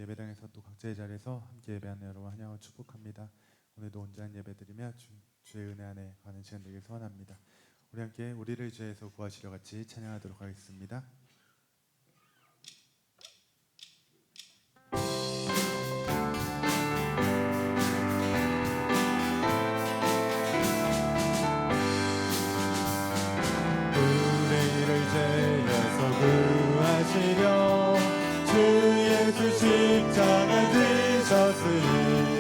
예배당에서 또 각자의 자리에서 함께 예배하는 여러분 환영하고 축복합니다. 오늘도 온전한 예배드리며 주의 은혜 안에 가는 시간 되길 소원합니다. 우리 함께 우리를 죄에서 구하시려 같이 찬양하도록 하겠습니다. 우리를 죄에서 구하시려 주 예수 십자가 지셨으니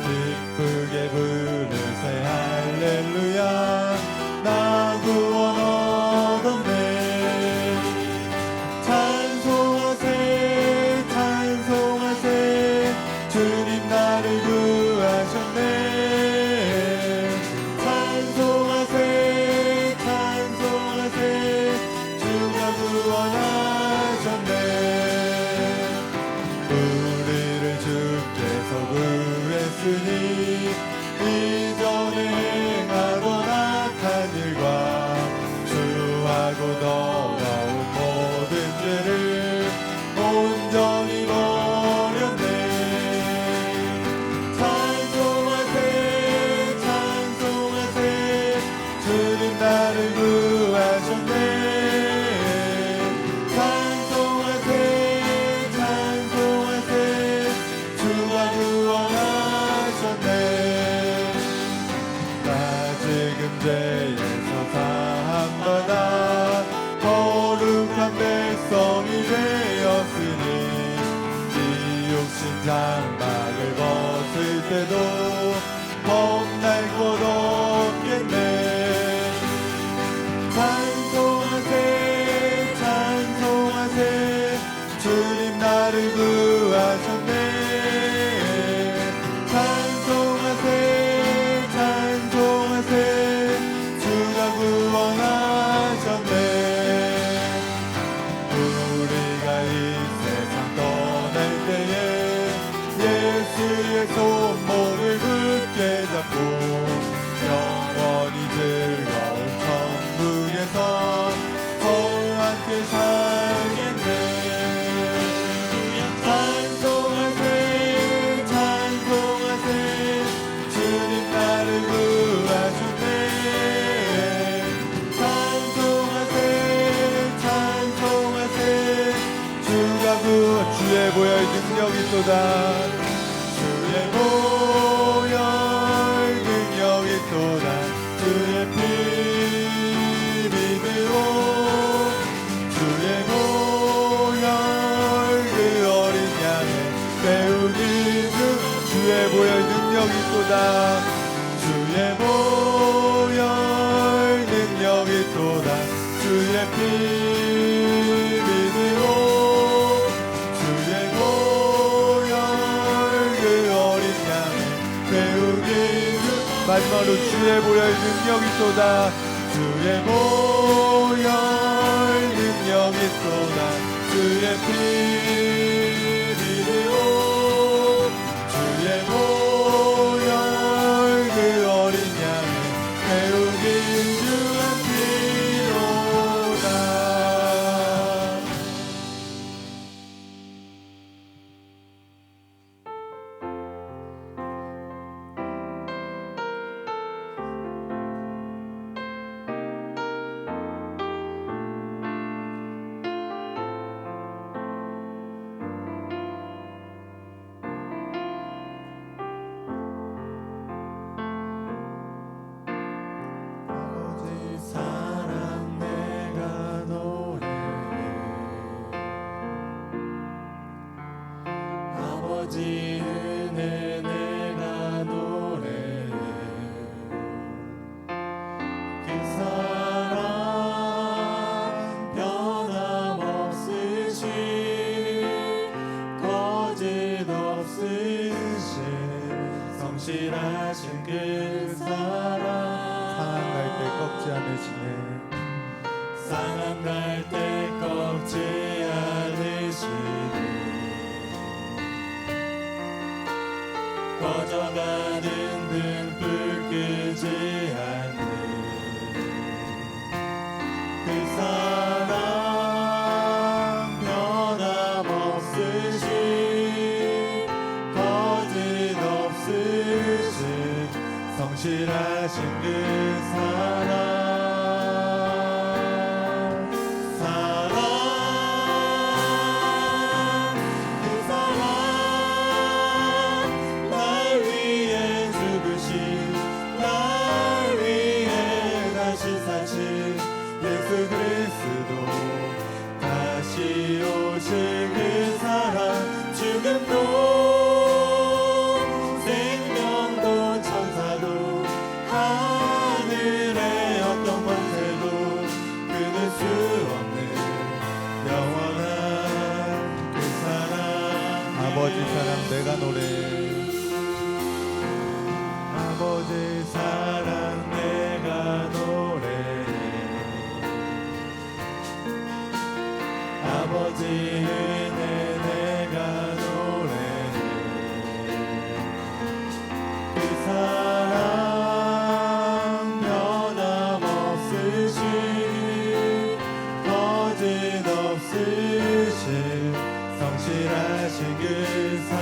기쁘게 부르세 할렐루야 나 구원 얻었네. 찬송하세 찬송하세 주님 나를 구하셨네. 찬송하세 찬송하세 주가 구원하셨네. 우리를 주께서 구했으니 이전에 행하던 악한 일과 주하고 더러운 모든 죄를 온전히 버렸네. 찬송하세 찬송하세 주님 나를 구하셨네. 찬송하세 찬송하세 주가 구원하셨네. 나 지금 죄에서 사함받아 거룩한 백성이 되었으니 이 육신 장막을 벗을 때도 겁날 것 없겠네. 찬송하세 찬송하세 주님 나를 구하셨네. 찬송하세 찬송하세 주가 구원하셨네. 우리가 이 세상 떠날 때에 예수의 손목을 굳게 잡고 영원히 즐거운 천국에서 서로 함께 살겠네. 찬송하세 찬송하세 주님 나를 구하셨네. 찬송하세 찬송하세 주가 주의 보혈 능력이 쏟아 주의 보혈 능력이 쏟아 주의 피 믿으로 주의 보혈 그 어린 양의 배우기 주의 보혈 능력이 쏟아 주의 보혈 능력이 쏟아 주의 피 믿으로 주의 보혈 그 어린 양의 배우기 마지막으로 주의 보혈 능력이 쏟아 주의 보혈 능력이 쏟아 주의 피 믿으로 주의 보혈 그 어린 양의 배우긴 주한 피로다. 아버지 은혜 내가 노래해. 그 사랑 변함없으신 거짓 없으신 성실하신 그 사랑 상한 갈 때 꺾지 않으시네. 상한 갈 때 꺾지 않으시네. 꺼져가는 등불 끄지 않는 그 사랑 변함없으신 성실하신 그 사랑 아버지 사랑 내가 노래해. 아버지 사랑 내가 노래해. 아버지 은혜 내가 노래해. 그 사랑 변함없으신 거짓없으신 성실하신 그 사랑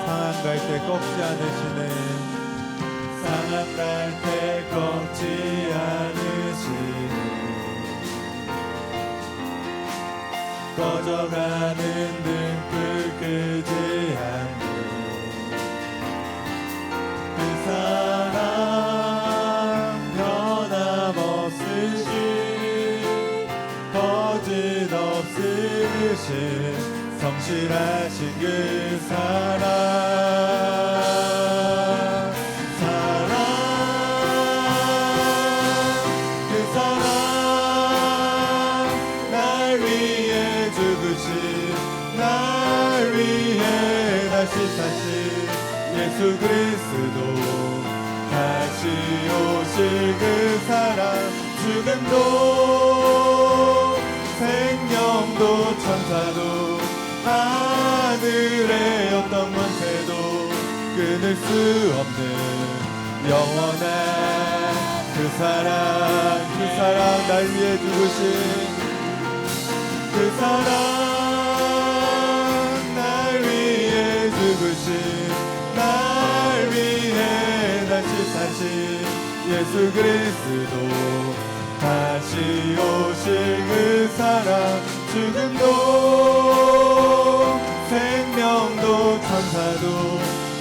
상한 갈 때 꺾지 않으시는 상한 갈 때 꺾지 않으시는 꺼져가는 등불 끄지 않는 그 사랑 변함없으신 거짓없으신 성실하신 그 사랑 그 사랑 날 위해 죽으신 날 위해 다시 사신 예수 그리스도 다시 오실 그 사랑 죽음도 생명도 천사도 하늘의 어떤 권세도 끊을 수 없는 영원한 그 사랑 날 위해 죽으신 그 사랑 날 위해 죽으신 날 위해 다시 사신 예수 그리스도 다시 오실 그 사랑 죽음도 생명도 천사도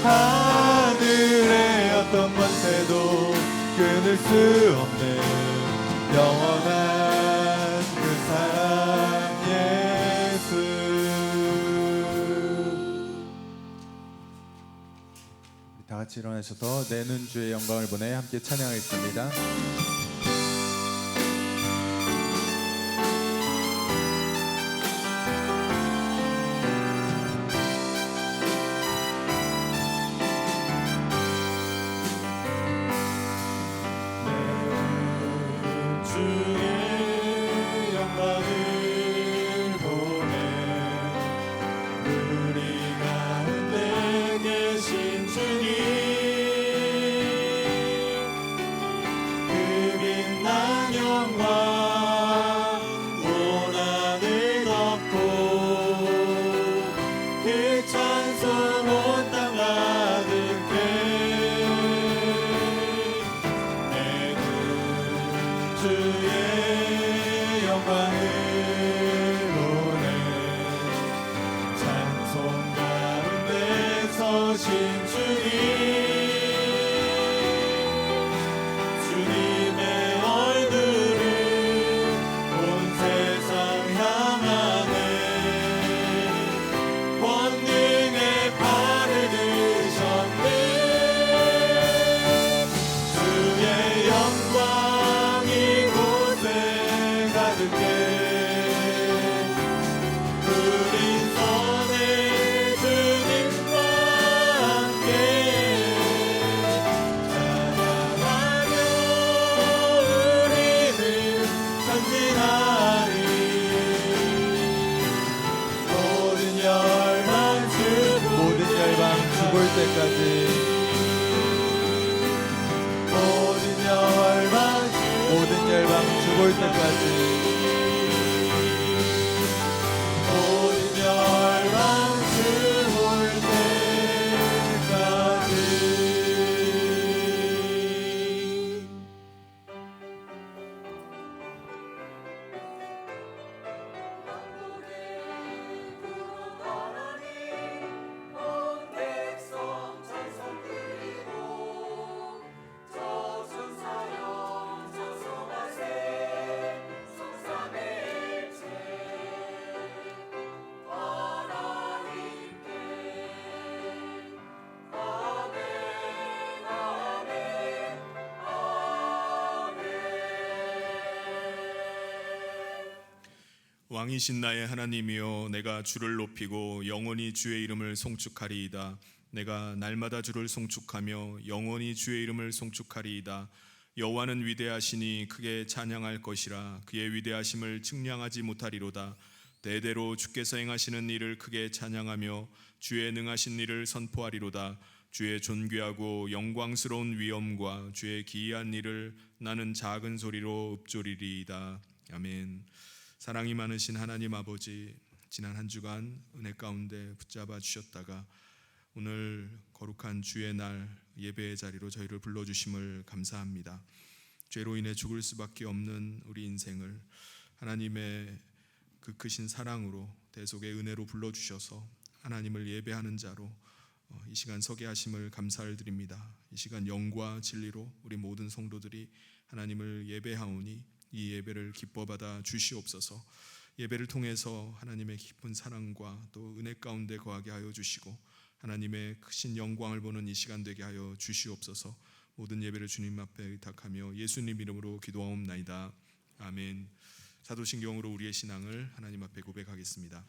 하늘의 어떤 권세도 끊을 수 없는 영원한 그 사랑 예수. 다 같이 일어나셔서 내는 주의 영광을 보내 함께 찬양하겠습니다. 모든 열방 죽을 때까지 모든 열방 죽을 때까지 왕이신 나의 하나님이여, 내가 주를 높이고 영원히 주의 이름을 송축하리이다. 내가 날마다 주를 송축하며 영원히 주의 이름을 송축하리이다. 여호와는 위대하시니 크게 찬양할 것이라. 그의 위대하심을 측량하지 못하리로다. 대대로 주께서 행하시는 일을 크게 찬양하며 주의 능하신 일을 선포하리로다. 주의 존귀하고 영광스러운 위엄과 주의 기이한 일을 나는 작은 소리로 읊조리리이다. 아멘. 사랑이 많으신 하나님 아버지, 지난 한 주간 은혜 가운데 붙잡아 주셨다가 오늘 거룩한 주의 날 예배의 자리로 저희를 불러주심을 감사합니다. 죄로 인해 죽을 수밖에 없는 우리 인생을 하나님의 그 크신 사랑으로 대속의 은혜로 불러주셔서 하나님을 예배하는 자로 이 시간 서게 하심을 감사를 드립니다. 이 시간 영과 진리로 우리 모든 성도들이 하나님을 예배하오니 이 예배를 기뻐 받아 주시옵소서. 예배를 통해서 하나님의 깊은 사랑과 또 은혜 가운데 거하게 하여 주시고 하나님의 크신 영광을 보는 이 시간 되게 하여 주시옵소서. 모든 예배를 주님 앞에 의탁하며 예수님 이름으로 기도하옵나이다. 아멘. 사도신경으로 우리의 신앙을 하나님 앞에 고백하겠습니다.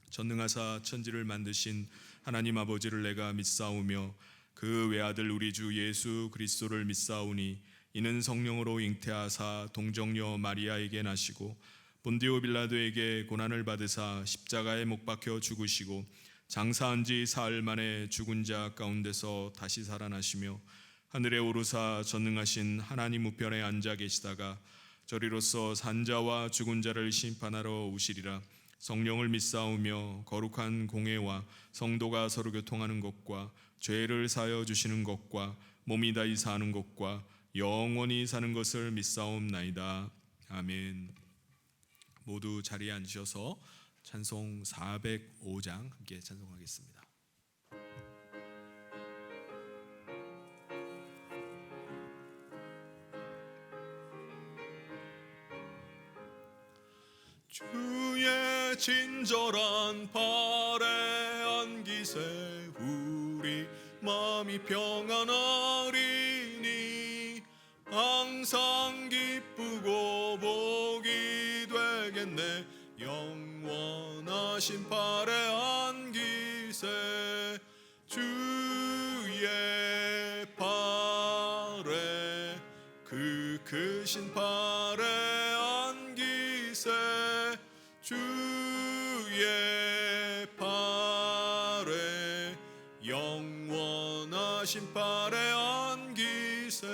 전능하사 천지를 만드신 하나님 아버지를 내가 믿사오며 그 외아들 우리 주 예수 그리스도를 믿사오니 이는 성령으로 잉태하사 동정녀 마리아에게 나시고 본디오 빌라도에게 고난을 받으사 십자가에 못 박혀 죽으시고 장사한 지 사흘 만에 죽은 자 가운데서 다시 살아나시며 하늘에 오르사 전능하신 하나님 우편에 앉아 계시다가 저리로서 산자와 죽은 자를 심판하러 오시리라. 성령을 믿사오며 거룩한 공회와 성도가 서로 교통하는 것과 죄를 사하여 주시는 것과 몸이 다시 사는 것과 영원히 사는 것을 믿사옵나이다. 아멘. 모두 자리에 앉으셔서 찬송 405장 함께 찬송하겠습니다. 주의 친절한 팔에 안기세 우리 마음이 평안하리니 항상 기쁘고 복이 되겠네. 영원하신 팔에 안기세 주의 팔에 그 크신 팔에 안기세 주의 팔에 영원하신 팔에 안기세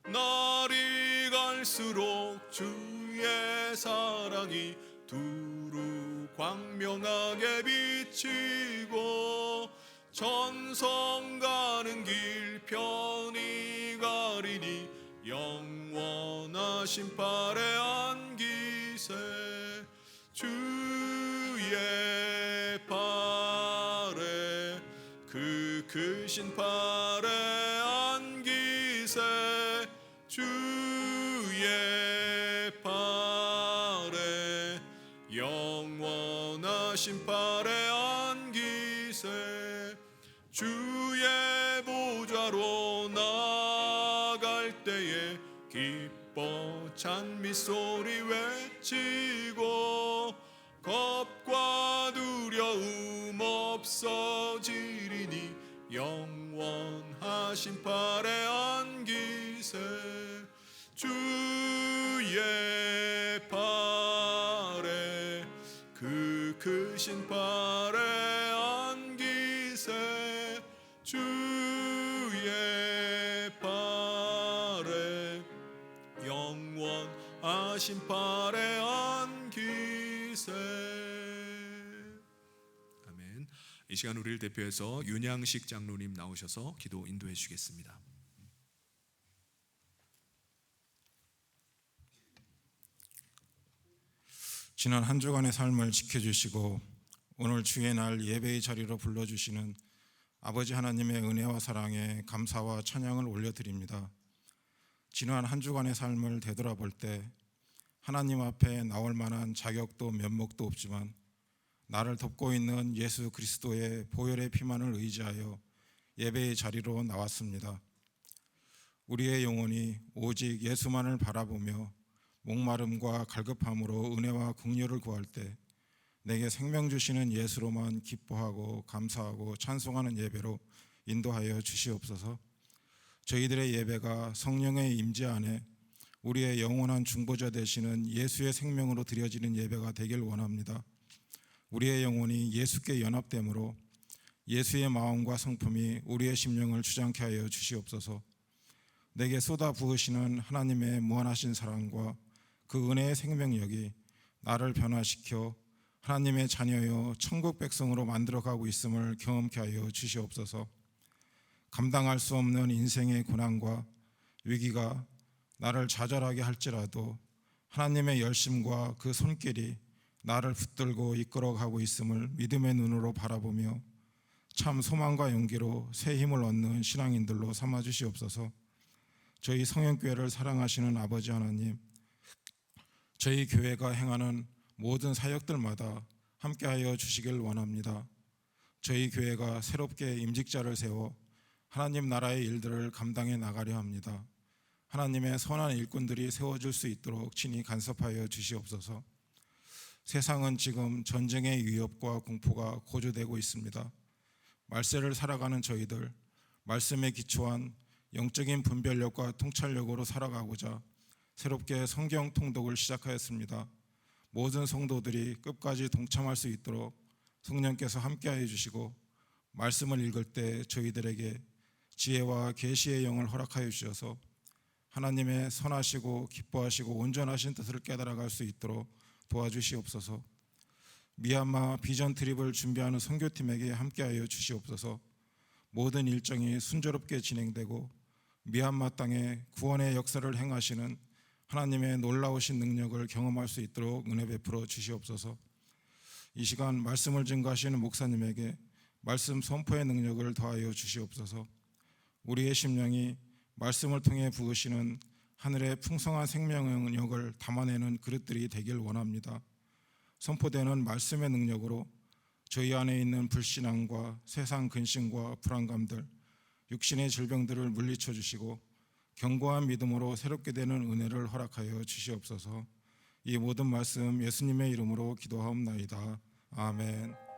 날이 갈수록 주의 사랑이 두루 광명하게 비치고 천성 가는 길 편히 가리니 영원하신 팔에 안기세 주의 팔에 그 크신 팔에 안기세 주의 팔에 영원하신 팔에 안기세 주의 보좌로 나갈 때에 기뻐 찬미 소리 외치고 겁과 두려움 없어지리니 영원하신 팔에 안기세 주의 팔에 그 크신 팔에 안기세 주의 팔에 영원하신 팔에 안기세. 아멘. 이 시간 우리를 대표해서 윤양식 장로님 나오셔서 기도 인도해 주시겠습니다. 지난 한 주간의 삶을 지켜주시고 오늘 주의 날 예배의 자리로 불러주시는 아버지 하나님의 은혜와 사랑에 감사와 찬양을 올려드립니다. 지난 한 주간의 삶을 되돌아볼 때 하나님 앞에 나올 만한 자격도 면목도 없지만 나를 돕고 있는 예수 그리스도의 보혈의 피만을 의지하여 예배의 자리로 나왔습니다. 우리의 영혼이 오직 예수만을 바라보며 목마름과 갈급함으로 은혜와 긍휼을 구할 때 내게 생명 주시는 예수로만 기뻐하고 감사하고 찬송하는 예배로 인도하여 주시옵소서. 저희들의 예배가 성령의 임재 안에 우리의 영원한 중보자 되시는 예수의 생명으로 드려지는 예배가 되길 원합니다. 우리의 영혼이 예수께 연합됨으로 예수의 마음과 성품이 우리의 심령을 주장케 하여 주시옵소서. 내게 쏟아 부으시는 하나님의 무한하신 사랑과 그 은혜의 생명력이 나를 변화시켜 하나님의 자녀여 천국 백성으로 만들어가고 있음을 경험케 하여 주시옵소서. 감당할 수 없는 인생의 고난과 위기가 나를 좌절하게 할지라도 하나님의 열심과 그 손길이 나를 붙들고 이끌어가고 있음을 믿음의 눈으로 바라보며 참 소망과 용기로 새 힘을 얻는 신앙인들로 삼아 주시옵소서. 저희 성현교회를 사랑하시는 아버지 하나님, 저희 교회가 행하는 모든 사역들마다 함께하여 주시길 원합니다. 저희 교회가 새롭게 임직자를 세워 하나님 나라의 일들을 감당해 나가려 합니다. 하나님의 선한 일꾼들이 세워질 수 있도록 친히 간섭하여 주시옵소서. 세상은 지금 전쟁의 위협과 공포가 고조되고 있습니다. 말세를 살아가는 저희들, 말씀에 기초한 영적인 분별력과 통찰력으로 살아가고자 새롭게 성경 통독을 시작하였습니다. 모든 성도들이 끝까지 동참할 수 있도록 성령께서 함께하여 주시고 말씀을 읽을 때 저희들에게 지혜와 계시의 영을 허락하여 주셔서 하나님의 선하시고 기뻐하시고 온전하신 뜻을 깨달아갈 수 있도록 도와주시옵소서. 미얀마 비전 트립을 준비하는 선교팀에게 함께하여 주시옵소서. 모든 일정이 순조롭게 진행되고 미얀마 땅에 구원의 역사를 행하시는 하나님의 놀라우신 능력을 경험할 수 있도록 은혜 베풀어 주시옵소서. 이 시간 말씀을 증거하시는 목사님에게 말씀 선포의 능력을 더하여 주시옵소서. 우리의 심령이 말씀을 통해 부으시는 하늘의 풍성한 생명력을 담아내는 그릇들이 되길 원합니다. 선포되는 말씀의 능력으로 저희 안에 있는 불신앙과 세상 근심과 불안감들, 육신의 질병들을 물리쳐 주시고 견고한 믿음으로 새롭게 되는 은혜를 허락하여 주시옵소서. 이 모든 말씀 예수님의 이름으로 기도하옵나이다. 아멘.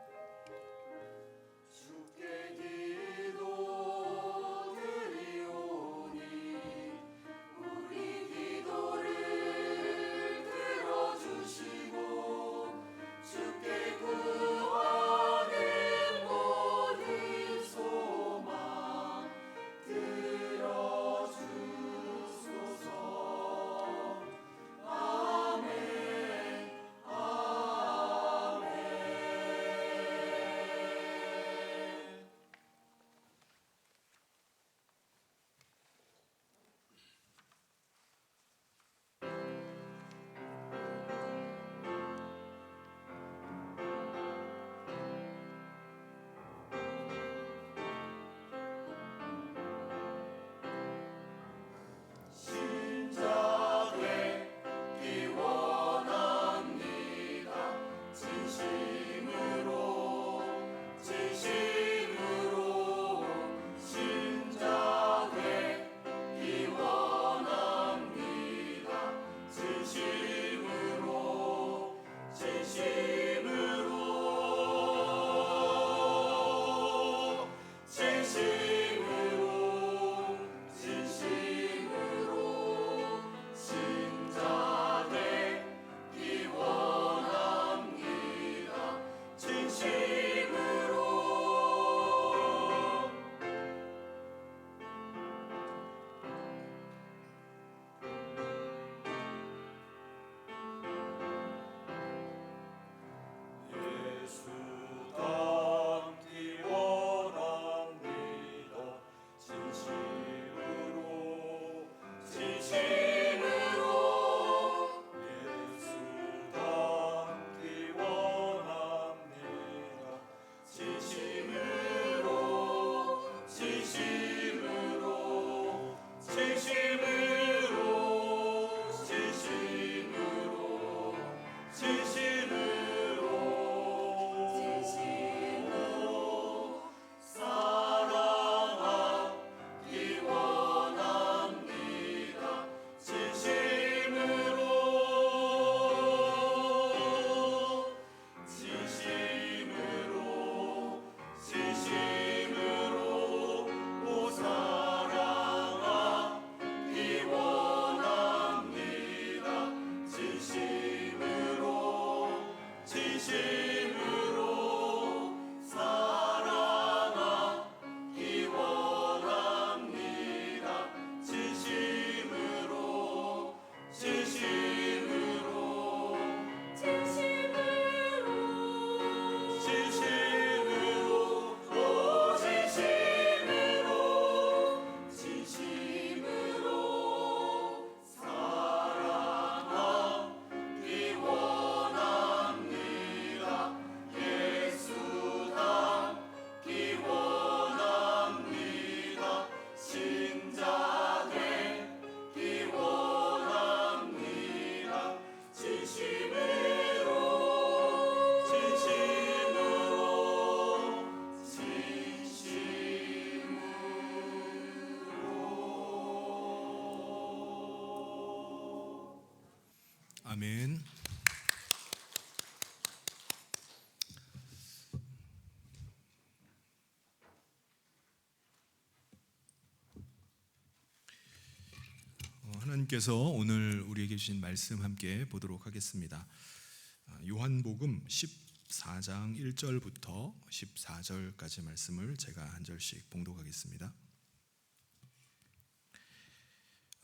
아멘. 하나님께서 오늘 우리에게 주신 말씀 함께 보도록 하겠습니다. 요한복음 14장 1절부터 14절까지 말씀을 제가 한 절씩 봉독하겠습니다.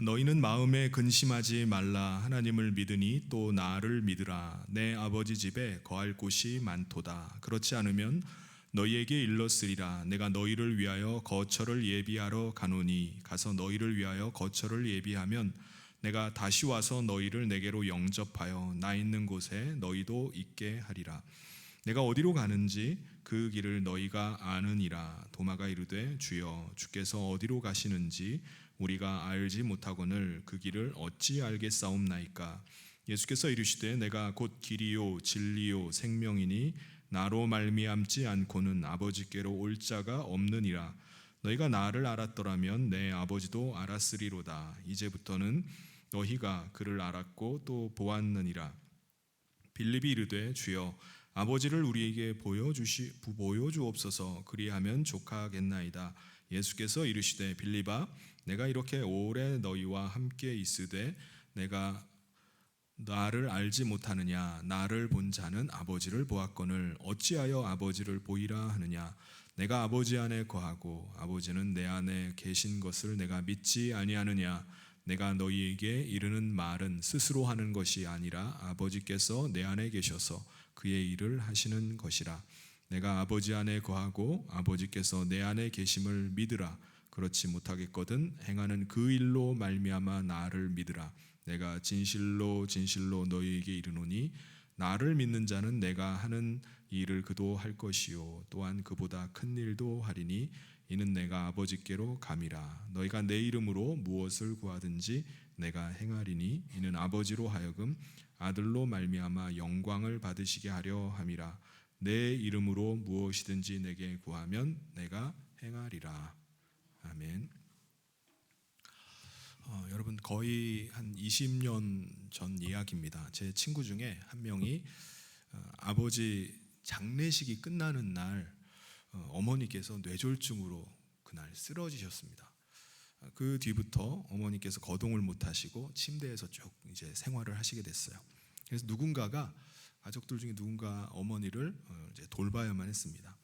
너희는 마음에 근심하지 말라. 하나님을 믿으니 또 나를 믿으라. 내 아버지 집에 거할 곳이 많도다. 그렇지 않으면 너희에게 일렀으리라. 내가 너희를 위하여 거처를 예비하러 가노니 가서 너희를 위하여 거처를 예비하면 내가 다시 와서 너희를 내게로 영접하여 나 있는 곳에 너희도 있게 하리라. 내가 어디로 가는지 그 길을 너희가 아느니라. 도마가 이르되 주여 주께서 어디로 가시는지 우리가 알지 못하거늘 그 길을 어찌 알겠사옵나이까. 예수께서 이르시되 내가 곧 길이요 진리요 생명이니 나로 말미암지 않고는 아버지께로 올 자가 없느니라. 너희가 나를 알았더라면 내 아버지도 알았으리로다. 이제부터는 너희가 그를 알았고 또 보았느니라. 빌립이 이르되 주여 아버지를 우리에게 보여주옵소서. 그리하면 족하겠나이다. 예수께서 이르시되 빌립아 내가 이렇게 오래 너희와 함께 있으되 내가 나를 알지 못하느냐. 나를 본 자는 아버지를 보았거늘 어찌하여 아버지를 보이라 하느냐. 내가 아버지 안에 거하고 아버지는 내 안에 계신 것을 내가 믿지 아니하느냐. 내가 너희에게 이르는 말은 스스로 하는 것이 아니라 아버지께서 내 안에 계셔서 그의 일을 하시는 것이라. 내가 아버지 안에 거하고 아버지께서 내 안에 계심을 믿으라. 그렇지 못하겠거든 행하는 그 일로 말미암아 나를 믿으라. 내가 진실로 진실로 너희에게 이르노니 나를 믿는 자는 내가 하는 일을 그도 할 것이요 또한 그보다 큰 일도 하리니 이는 내가 아버지께로 감이라. 너희가 내 이름으로 무엇을 구하든지 내가 행하리니 이는 아버지로 하여금 아들로 말미암아 영광을 받으시게 하려 함이라. 내 이름으로 무엇이든지 내게 구하면 내가 행하리라. 아멘. 여러분 거의 한 20년 전 이야기입니다. 제 친구 중에 한 명이 아버지 장례식이 끝나는 날 어머니께서 뇌졸중으로 그날 쓰러지셨습니다. 그 뒤부터 어머니께서 거동을 못 하시고 침대에서 쭉 이제 생활을 하시게 됐어요. 그래서 누군가가 가족들 중에 누군가 어머니를 이제 돌봐야만 했습니다.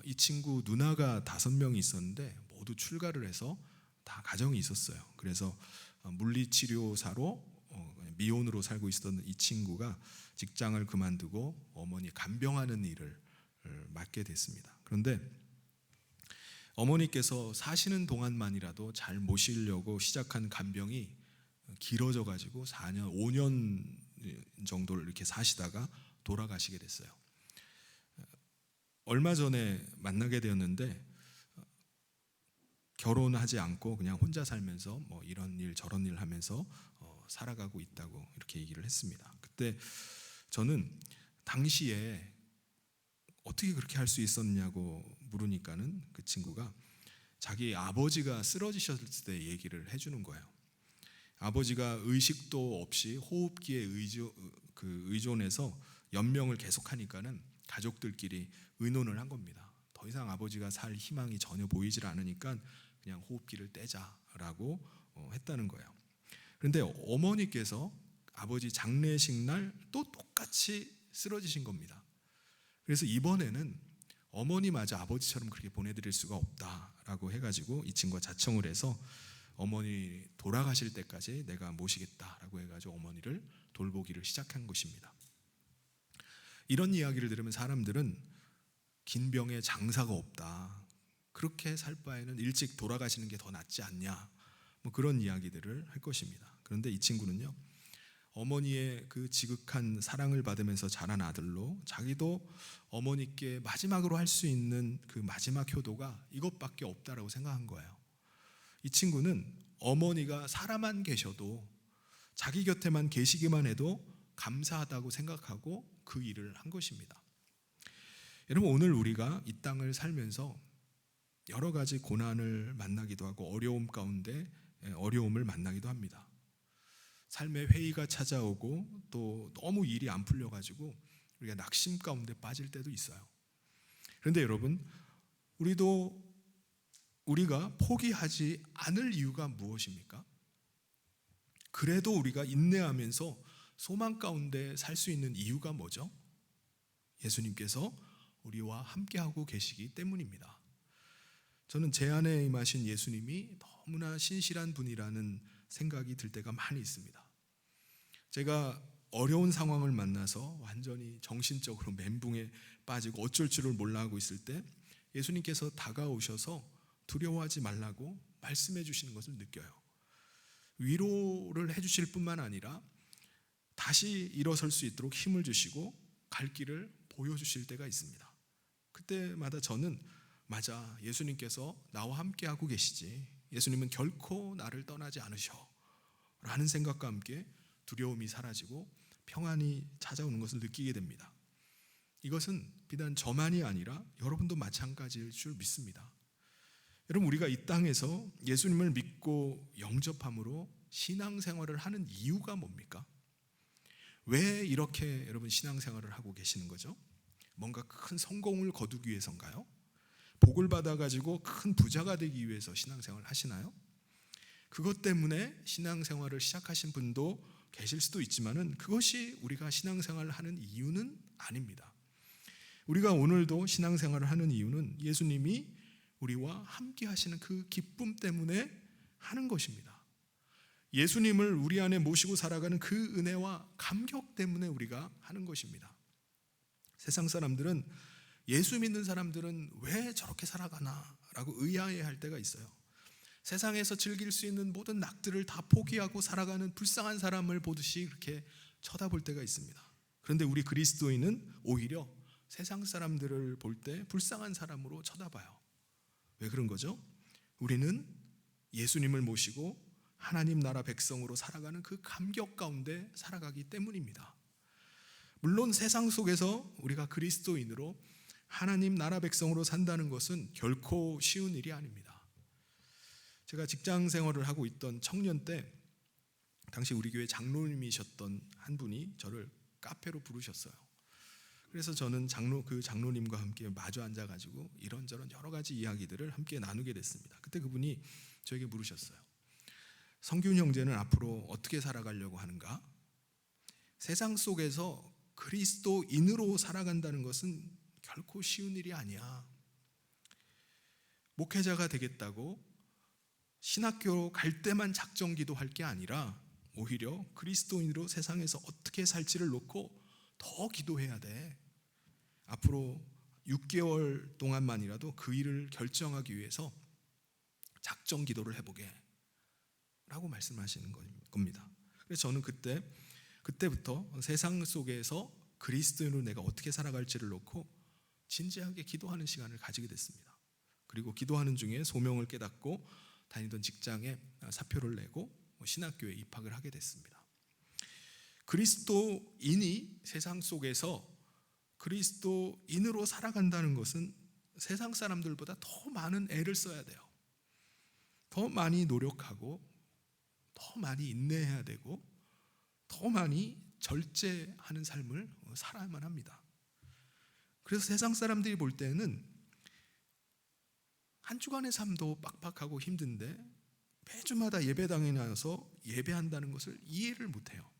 이 친구 누나가 5명이 있었는데 모두 출가를 해서 다 가정이 있었어요. 그래서 물리치료사로 미혼으로 살고 있었던 이 친구가 직장을 그만두고 어머니 간병하는 일을 맡게 됐습니다. 그런데 어머니께서 사시는 동안만이라도 잘 모시려고 시작한 간병이 길어져 가지고 4년, 5년 정도를 이렇게 사시다가 돌아가시게 됐어요. 얼마 전에 만나게 되었는데 결혼하지 않고 그냥 혼자 살면서 뭐 이런 일 저런 일 하면서 살아가고 있다고 이렇게 얘기를 했습니다. 그때 저는 당시에 어떻게 그렇게 할 수 있었냐고 물으니까는 그 친구가 자기 아버지가 쓰러지셨을 때 얘기를 해주는 거예요. 아버지가 의식도 없이 호흡기에 의존해서 연명을 계속하니까는 가족들끼리 의논을 한 겁니다. 더 이상 아버지가 살 희망이 전혀 보이질 않으니까 그냥 호흡기를 떼자라고 했다는 거예요. 그런데 어머니께서 아버지 장례식 날 또 똑같이 쓰러지신 겁니다. 그래서 이번에는 어머니마저 아버지처럼 그렇게 보내드릴 수가 없다라고 해가지고 이 친구가 자청을 해서 어머니 돌아가실 때까지 내가 모시겠다라고 해가지고 어머니를 돌보기를 시작한 것입니다. 이런 이야기를 들으면 사람들은 긴 병에 장사가 없다. 그렇게 살 바에는 일찍 돌아가시는 게 더 낫지 않냐. 뭐 그런 이야기들을 할 것입니다. 그런데 이 친구는요. 어머니의 그 지극한 사랑을 받으면서 자란 아들로 자기도 어머니께 마지막으로 할 수 있는 그 마지막 효도가 이것밖에 없다라고 생각한 거예요. 이 친구는 어머니가 살아만 계셔도 자기 곁에만 계시기만 해도 감사하다고 생각하고 그 일을 한 것입니다. 여러분 오늘 우리가 이 땅을 살면서 여러 가지 고난을 만나기도 하고 어려움 가운데 어려움을 만나기도 합니다. 삶의 회의가 찾아오고 또 너무 일이 안 풀려가지고 우리가 낙심 가운데 빠질 때도 있어요. 그런데 여러분, 우리가 포기하지 않을 이유가 무엇입니까? 그래도 우리가 인내하면서 소망 가운데 살 수 있는 이유가 뭐죠? 예수님께서 우리와 함께하고 계시기 때문입니다. 저는 제 안에 임하신 예수님이 너무나 신실한 분이라는 생각이 들 때가 많이 있습니다. 제가 어려운 상황을 만나서 완전히 정신적으로 멘붕에 빠지고 어쩔 줄을 몰라 하고 있을 때 예수님께서 다가오셔서 두려워하지 말라고 말씀해 주시는 것을 느껴요. 위로를 해 주실 뿐만 아니라 다시 일어설 수 있도록 힘을 주시고 갈 길을 보여주실 때가 있습니다. 그때마다 저는 맞아, 예수님께서 나와 함께하고 계시지, 예수님은 결코 나를 떠나지 않으셔 라는 생각과 함께 두려움이 사라지고 평안이 찾아오는 것을 느끼게 됩니다. 이것은 비단 저만이 아니라 여러분도 마찬가지일 줄 믿습니다. 여러분, 우리가 이 땅에서 예수님을 믿고 영접함으로 신앙생활을 하는 이유가 뭡니까? 왜 이렇게 여러분 신앙생활을 하고 계시는 거죠? 뭔가 큰 성공을 거두기 위해서인가요? 복을 받아가지고 큰 부자가 되기 위해서 신앙생활을 하시나요? 그것 때문에 신앙생활을 시작하신 분도 계실 수도 있지만은 그것이 우리가 신앙생활을 하는 이유는 아닙니다. 우리가 오늘도 신앙생활을 하는 이유는 예수님이 우리와 함께 하시는 그 기쁨 때문에 하는 것입니다. 예수님을 우리 안에 모시고 살아가는 그 은혜와 감격 때문에 우리가 하는 것입니다. 세상 사람들은, 예수 믿는 사람들은 왜 저렇게 살아가나 라고 의아해할 때가 있어요. 세상에서 즐길 수 있는 모든 낙들을 다 포기하고 살아가는 불쌍한 사람을 보듯이 그렇게 쳐다볼 때가 있습니다. 그런데 우리 그리스도인은 오히려 세상 사람들을 볼 때 불쌍한 사람으로 쳐다봐요. 왜 그런 거죠? 우리는 예수님을 모시고 하나님 나라 백성으로 살아가는 그 감격 가운데 살아가기 때문입니다. 물론 세상 속에서 우리가 그리스도인으로 하나님 나라 백성으로 산다는 것은 결코 쉬운 일이 아닙니다. 제가 직장 생활을 하고 있던 청년 때 당시 우리 교회 장로님이셨던 한 분이 저를 카페로 부르셨어요. 그래서 저는 그 장로님과 함께 마주 앉아가지고 이런저런 여러 가지 이야기들을 함께 나누게 됐습니다. 그때 그분이 저에게 물으셨어요. 성균 형제는 앞으로 어떻게 살아가려고 하는가? 세상 속에서 그리스도인으로 살아간다는 것은 결코 쉬운 일이 아니야. 목회자가 되겠다고 신학교 갈 때만 작정 기도할 게 아니라 오히려 그리스도인으로 세상에서 어떻게 살지를 놓고 더 기도해야 돼. 앞으로 6개월 동안만이라도 그 일을 결정하기 위해서 작정 기도를 해보게 라고 말씀하시는 겁니다. 그래서 저는 그때부터 세상 속에서 그리스도인으로 내가 어떻게 살아갈지를 놓고 진지하게 기도하는 시간을 가지게 됐습니다. 그리고 기도하는 중에 소명을 깨닫고 다니던 직장에 사표를 내고 신학교에 입학을 하게 됐습니다. 그리스도인이 세상 속에서 그리스도인으로 살아간다는 것은 세상 사람들보다 더 많은 애를 써야 돼요. 더 많이 노력하고 더 많이 인내해야 되고 더 많이 절제하는 삶을 살아야만 합니다. 그래서 세상 사람들이 볼 때는 한 주간의 삶도 빡빡하고 힘든데 매주마다 예배당에 나와서 예배한다는 것을 이해를 못해요.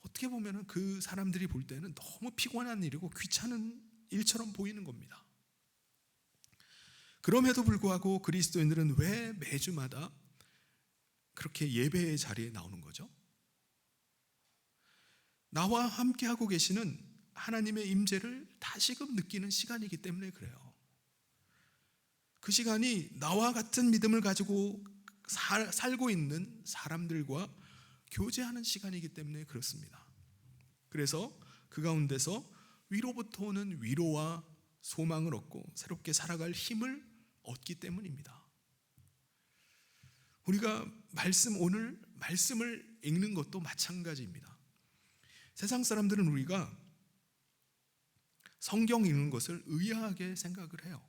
어떻게 보면 그 사람들이 볼 때는 너무 피곤한 일이고 귀찮은 일처럼 보이는 겁니다. 그럼에도 불구하고 그리스도인들은 왜 매주마다 그렇게 예배의 자리에 나오는 거죠? 나와 함께하고 계시는 하나님의 임재를 다시금 느끼는 시간이기 때문에 그래요. 그 시간이 나와 같은 믿음을 가지고 살고 있는 사람들과 교제하는 시간이기 때문에 그렇습니다. 그래서 그 가운데서 위로부터 오는 위로와 소망을 얻고 새롭게 살아갈 힘을 얻기 때문입니다. 우리가 오늘 말씀을 읽는 것도 마찬가지입니다. 세상 사람들은 우리가 성경 읽는 것을 의아하게 생각을 해요.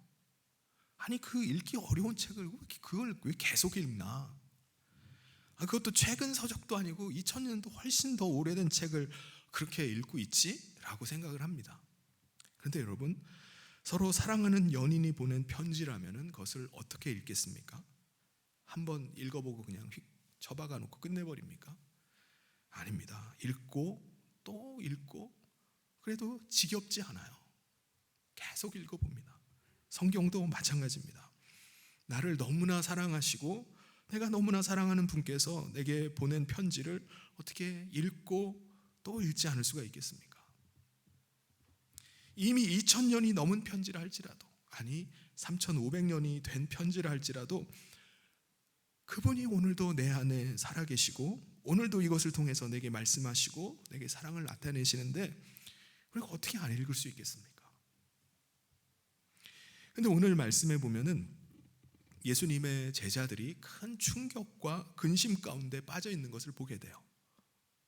아니 그 읽기 어려운 책을 그걸 왜 계속 읽나? 그것도 최근 서적도 아니고 2000년도 훨씬 더 오래된 책을 그렇게 읽고 있지? 라고 생각을 합니다. 그런데 여러분, 서로 사랑하는 연인이 보낸 편지라면 그것을 어떻게 읽겠습니까? 한번 읽어보고 그냥 휙 처박아 놓고 끝내버립니까? 아닙니다. 읽고 또 읽고 그래도 지겹지 않아요. 계속 읽어봅니다. 성경도 마찬가지입니다. 나를 너무나 사랑하시고 내가 너무나 사랑하는 분께서 내게 보낸 편지를 어떻게 읽고 또 읽지 않을 수가 있겠습니까? 이미 2000년이 넘은 편지라 할지라도, 아니 3500년이 된 편지라 할지라도 그분이 오늘도 내 안에 살아계시고 오늘도 이것을 통해서 내게 말씀하시고 내게 사랑을 나타내시는데 그리고 어떻게 안 읽을 수 있겠습니까? 그런데 오늘 말씀에 보면은 예수님의 제자들이 큰 충격과 근심 가운데 빠져 있는 것을 보게 돼요.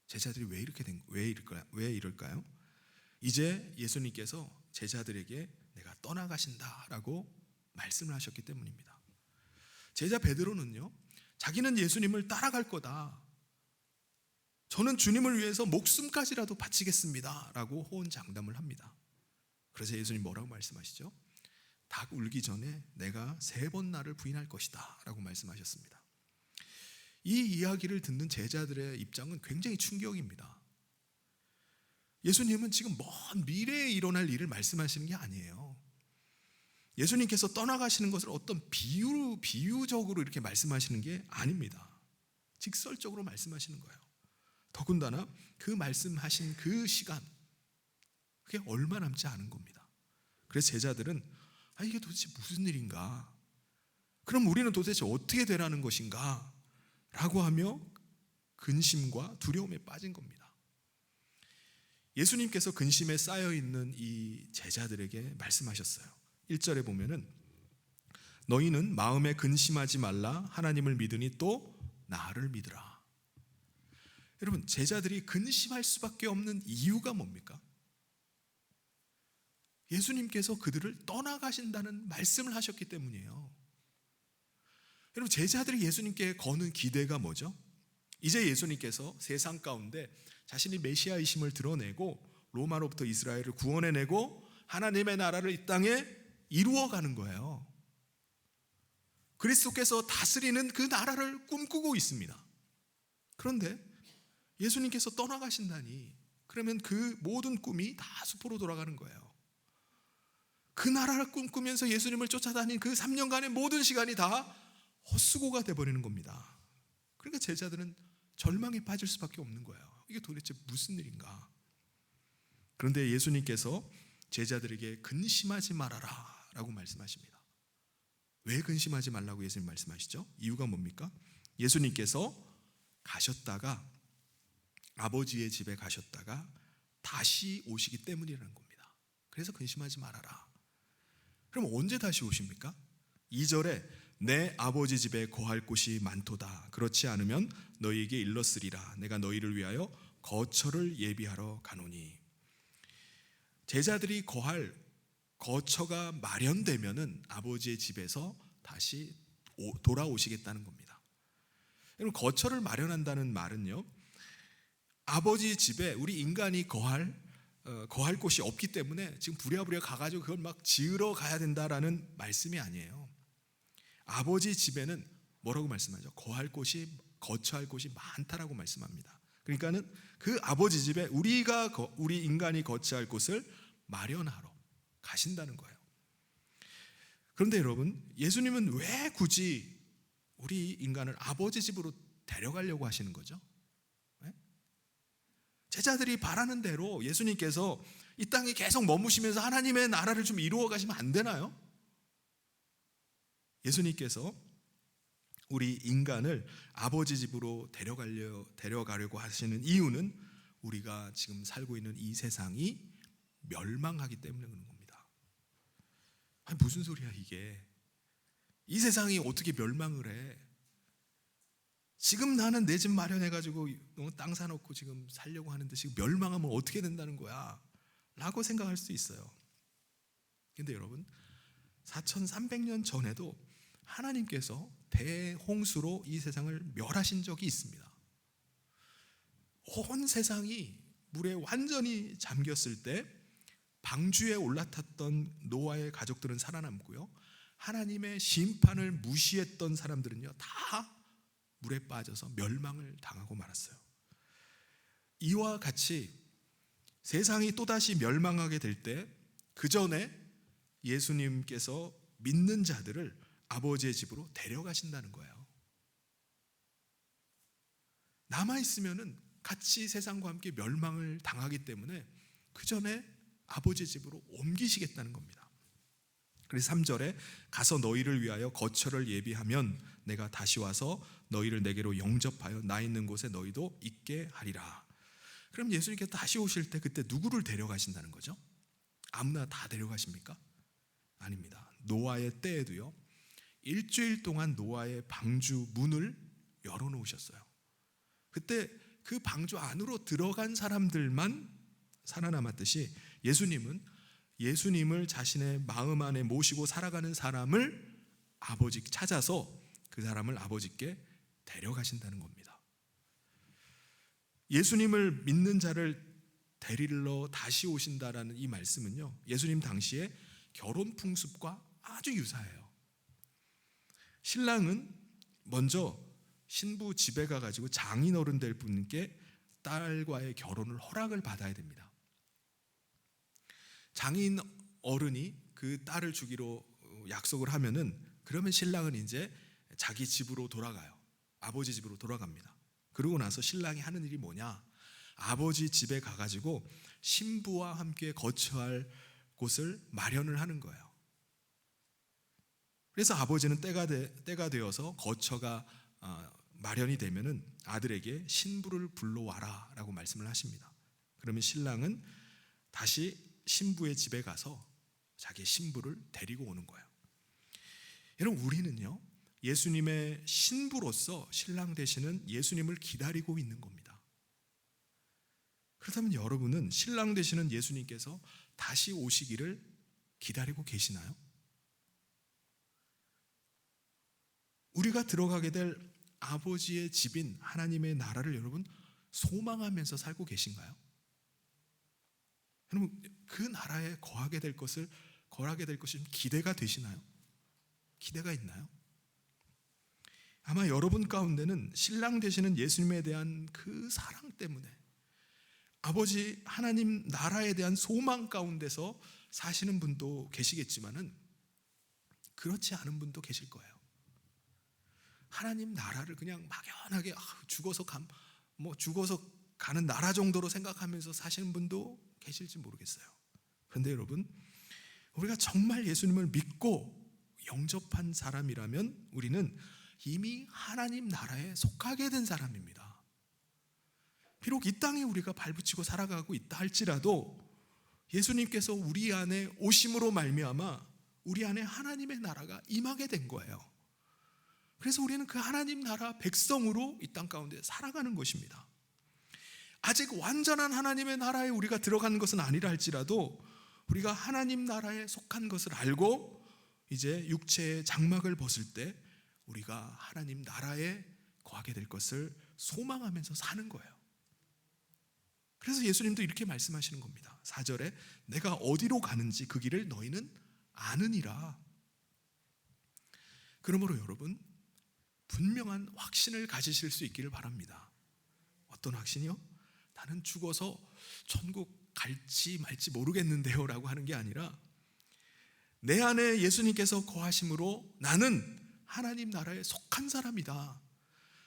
제자들이 왜 이럴까요? 이제 예수님께서 제자들에게 내가 떠나가신다라고 말씀을 하셨기 때문입니다. 제자 베드로는요, 자기는 예수님을 따라갈 거다. 저는 주님을 위해서 목숨까지라도 바치겠습니다 라고 호언장담을 합니다. 그래서 예수님 뭐라고 말씀하시죠? 닭 울기 전에 내가 3번 나를 부인할 것이다 라고 말씀하셨습니다. 이 이야기를 듣는 제자들의 입장은 굉장히 충격입니다. 예수님은 지금 먼 미래에 일어날 일을 말씀하시는 게 아니에요. 예수님께서 떠나가시는 것을 어떤 비유적으로 이렇게 말씀하시는 게 아닙니다. 직설적으로 말씀하시는 거예요. 더군다나 그 말씀하신 그 시간, 그게 얼마 남지 않은 겁니다. 그래서 제자들은 이게 도대체 무슨 일인가? 그럼 우리는 도대체 어떻게 되라는 것인가? 라고 하며 근심과 두려움에 빠진 겁니다. 예수님께서 근심에 쌓여있는 이 제자들에게 말씀하셨어요. 1절에 보면은 너희는 마음에 근심하지 말라 하나님을 믿으니 또 나를 믿으라. 여러분, 제자들이 근심할 수밖에 없는 이유가 뭡니까? 예수님께서 그들을 떠나가신다는 말씀을 하셨기 때문이에요. 여러분, 제자들이 예수님께 거는 기대가 뭐죠? 이제 예수님께서 세상 가운데 자신이 메시아이심을 드러내고 로마로부터 이스라엘을 구원해내고 하나님의 나라를 이 땅에 이루어가는 거예요. 그리스도께서 다스리는 그 나라를 꿈꾸고 있습니다. 그런데 예수님께서 떠나가신다니, 그러면 그 모든 꿈이 다 수포로 돌아가는 거예요. 그 나라를 꿈꾸면서 예수님을 쫓아다닌 그 3년간의 모든 시간이 다 헛수고가 돼버리는 겁니다. 그러니까 제자들은 절망에 빠질 수밖에 없는 거예요. 이게 도대체 무슨 일인가? 그런데 예수님께서 제자들에게 근심하지 말아라 라고 말씀하십니다. 왜 근심하지 말라고 예수님 말씀하시죠? 이유가 뭡니까? 예수님께서 가셨다가 아버지의 집에 가셨다가 다시 오시기 때문이라는 겁니다. 그래서 근심하지 말아라. 그럼 언제 다시 오십니까? 2절에 내 아버지 집에 거할 곳이 많도다. 그렇지 않으면 너희에게 일렀으리라. 내가 너희를 위하여 거처를 예비하러 가노니. 제자들이 거할 거처가 마련되면은 아버지의 집에서 다시 돌아오시겠다는 겁니다. 여러분, 거처를 마련한다는 말은요, 아버지 집에 우리 인간이 거할 곳이 없기 때문에 지금 부랴부랴 가가지고 그걸 막 지으러 가야 된다라는 말씀이 아니에요. 아버지 집에는 뭐라고 말씀하죠? 거처할 곳이 많다라고 말씀합니다. 그러니까는 그 아버지 집에 우리 인간이 거처할 곳을 마련하러 가신다는 거예요. 그런데 여러분, 예수님은 왜 굳이 우리 인간을 아버지 집으로 데려가려고 하시는 거죠? 제자들이 바라는 대로 예수님께서 이 땅에 계속 머무시면서 하나님의 나라를 좀 이루어 가시면 안 되나요? 예수님께서 우리 인간을 아버지 집으로 데려가려고 하시는 이유는 우리가 지금 살고 있는 이 세상이 멸망하기 때문에 그런 겁니다. 아니, 무슨 소리야 이게? 이 세상이 어떻게 멸망을 해? 지금 나는 내 집 마련해가지고 땅 사놓고 지금 살려고 하는데 지금 멸망하면 어떻게 된다는 거야? 라고 생각할 수 있어요. 근데 여러분, 4300년 전에도 하나님께서 대홍수로 이 세상을 멸하신 적이 있습니다. 온 세상이 물에 완전히 잠겼을 때 방주에 올라탔던 노아의 가족들은 살아남고요, 하나님의 심판을 무시했던 사람들은요 다 물에 빠져서 멸망을 당하고 말았어요. 이와 같이 세상이 또다시 멸망하게 될 때 그 전에 예수님께서 믿는 자들을 아버지의 집으로 데려가신다는 거예요. 남아있으면은 같이 세상과 함께 멸망을 당하기 때문에 그 전에 아버지의 집으로 옮기시겠다는 겁니다. 그래서 3절에 가서 너희를 위하여 거처를 예비하면 내가 다시 와서 너희를 내게로 영접하여 나 있는 곳에 너희도 있게 하리라. 그럼 예수님께서 다시 오실 때 그때 누구를 데려가신다는 거죠? 아무나 다 데려가십니까? 아닙니다. 노아의 때에도요, 일주일 동안 노아의 방주 문을 열어놓으셨어요. 그때 그 방주 안으로 들어간 사람들만 살아남았듯이 예수님을 자신의 마음 안에 모시고 살아가는 사람을 아버지 찾아서 그 사람을 아버지께 데려가신다는 겁니다. 예수님을 믿는 자를 데리러 다시 오신다라는 이 말씀은요, 예수님 당시에 결혼 풍습과 아주 유사해요. 신랑은 먼저 신부 집에 가가지고 장인 어른 될 분께 딸과의 결혼을 허락을 받아야 됩니다. 장인 어른이 그 딸을 주기로 약속을 하면은 그러면 신랑은 이제 자기 집으로 돌아가요. 아버지 집으로 돌아갑니다. 그러고 나서 신랑이 하는 일이 뭐냐? 아버지 집에 가가지고 신부와 함께 거처할 곳을 마련을 하는 거예요. 그래서 아버지는 때가 되어서 거처가 마련이 되면은 아들에게 신부를 불러와라 라고 말씀을 하십니다. 그러면 신랑은 다시 신부의 집에 가서 자기 신부를 데리고 오는 거예요. 여러분, 우리는요 예수님의 신부로서 신랑 되시는 예수님을 기다리고 있는 겁니다. 그렇다면 여러분은 신랑 되시는 예수님께서 다시 오시기를 기다리고 계시나요? 우리가 들어가게 될 아버지의 집인 하나님의 나라를 여러분 소망하면서 살고 계신가요? 여러분, 그 나라에 거하게 될 것이 기대가 되시나요? 기대가 있나요? 아마 여러분 가운데는 신랑 되시는 예수님에 대한 그 사랑 때문에 아버지 하나님 나라에 대한 소망 가운데서 사시는 분도 계시겠지만은 그렇지 않은 분도 계실 거예요. 하나님 나라를 그냥 막연하게 죽어서 가는 나라 정도로 생각하면서 사시는 분도 계실지 모르겠어요. 그런데 여러분, 우리가 정말 예수님을 믿고 영접한 사람이라면 우리는 이미 하나님 나라에 속하게 된 사람입니다. 비록 이 땅에 우리가 발붙이고 살아가고 있다 할지라도 예수님께서 우리 안에 오심으로 말미암아 우리 안에 하나님의 나라가 임하게 된 거예요. 그래서 우리는 그 하나님 나라 백성으로 이 땅 가운데 살아가는 것입니다. 아직 완전한 하나님의 나라에 우리가 들어간 것은 아니라 할지라도 우리가 하나님 나라에 속한 것을 알고 이제 육체의 장막을 벗을 때 우리가 하나님 나라에 거하게 될 것을 소망하면서 사는 거예요. 그래서 예수님도 이렇게 말씀하시는 겁니다. 4절에 내가 어디로 가는지 그 길을 너희는 아느니라. 그러므로 여러분, 분명한 확신을 가지실 수 있기를 바랍니다. 어떤 확신이요? 나는 죽어서 천국 갈지 말지 모르겠는데요 라고 하는 게 아니라 내 안에 예수님께서 거하심으로 나는 하나님 나라에 속한 사람이다,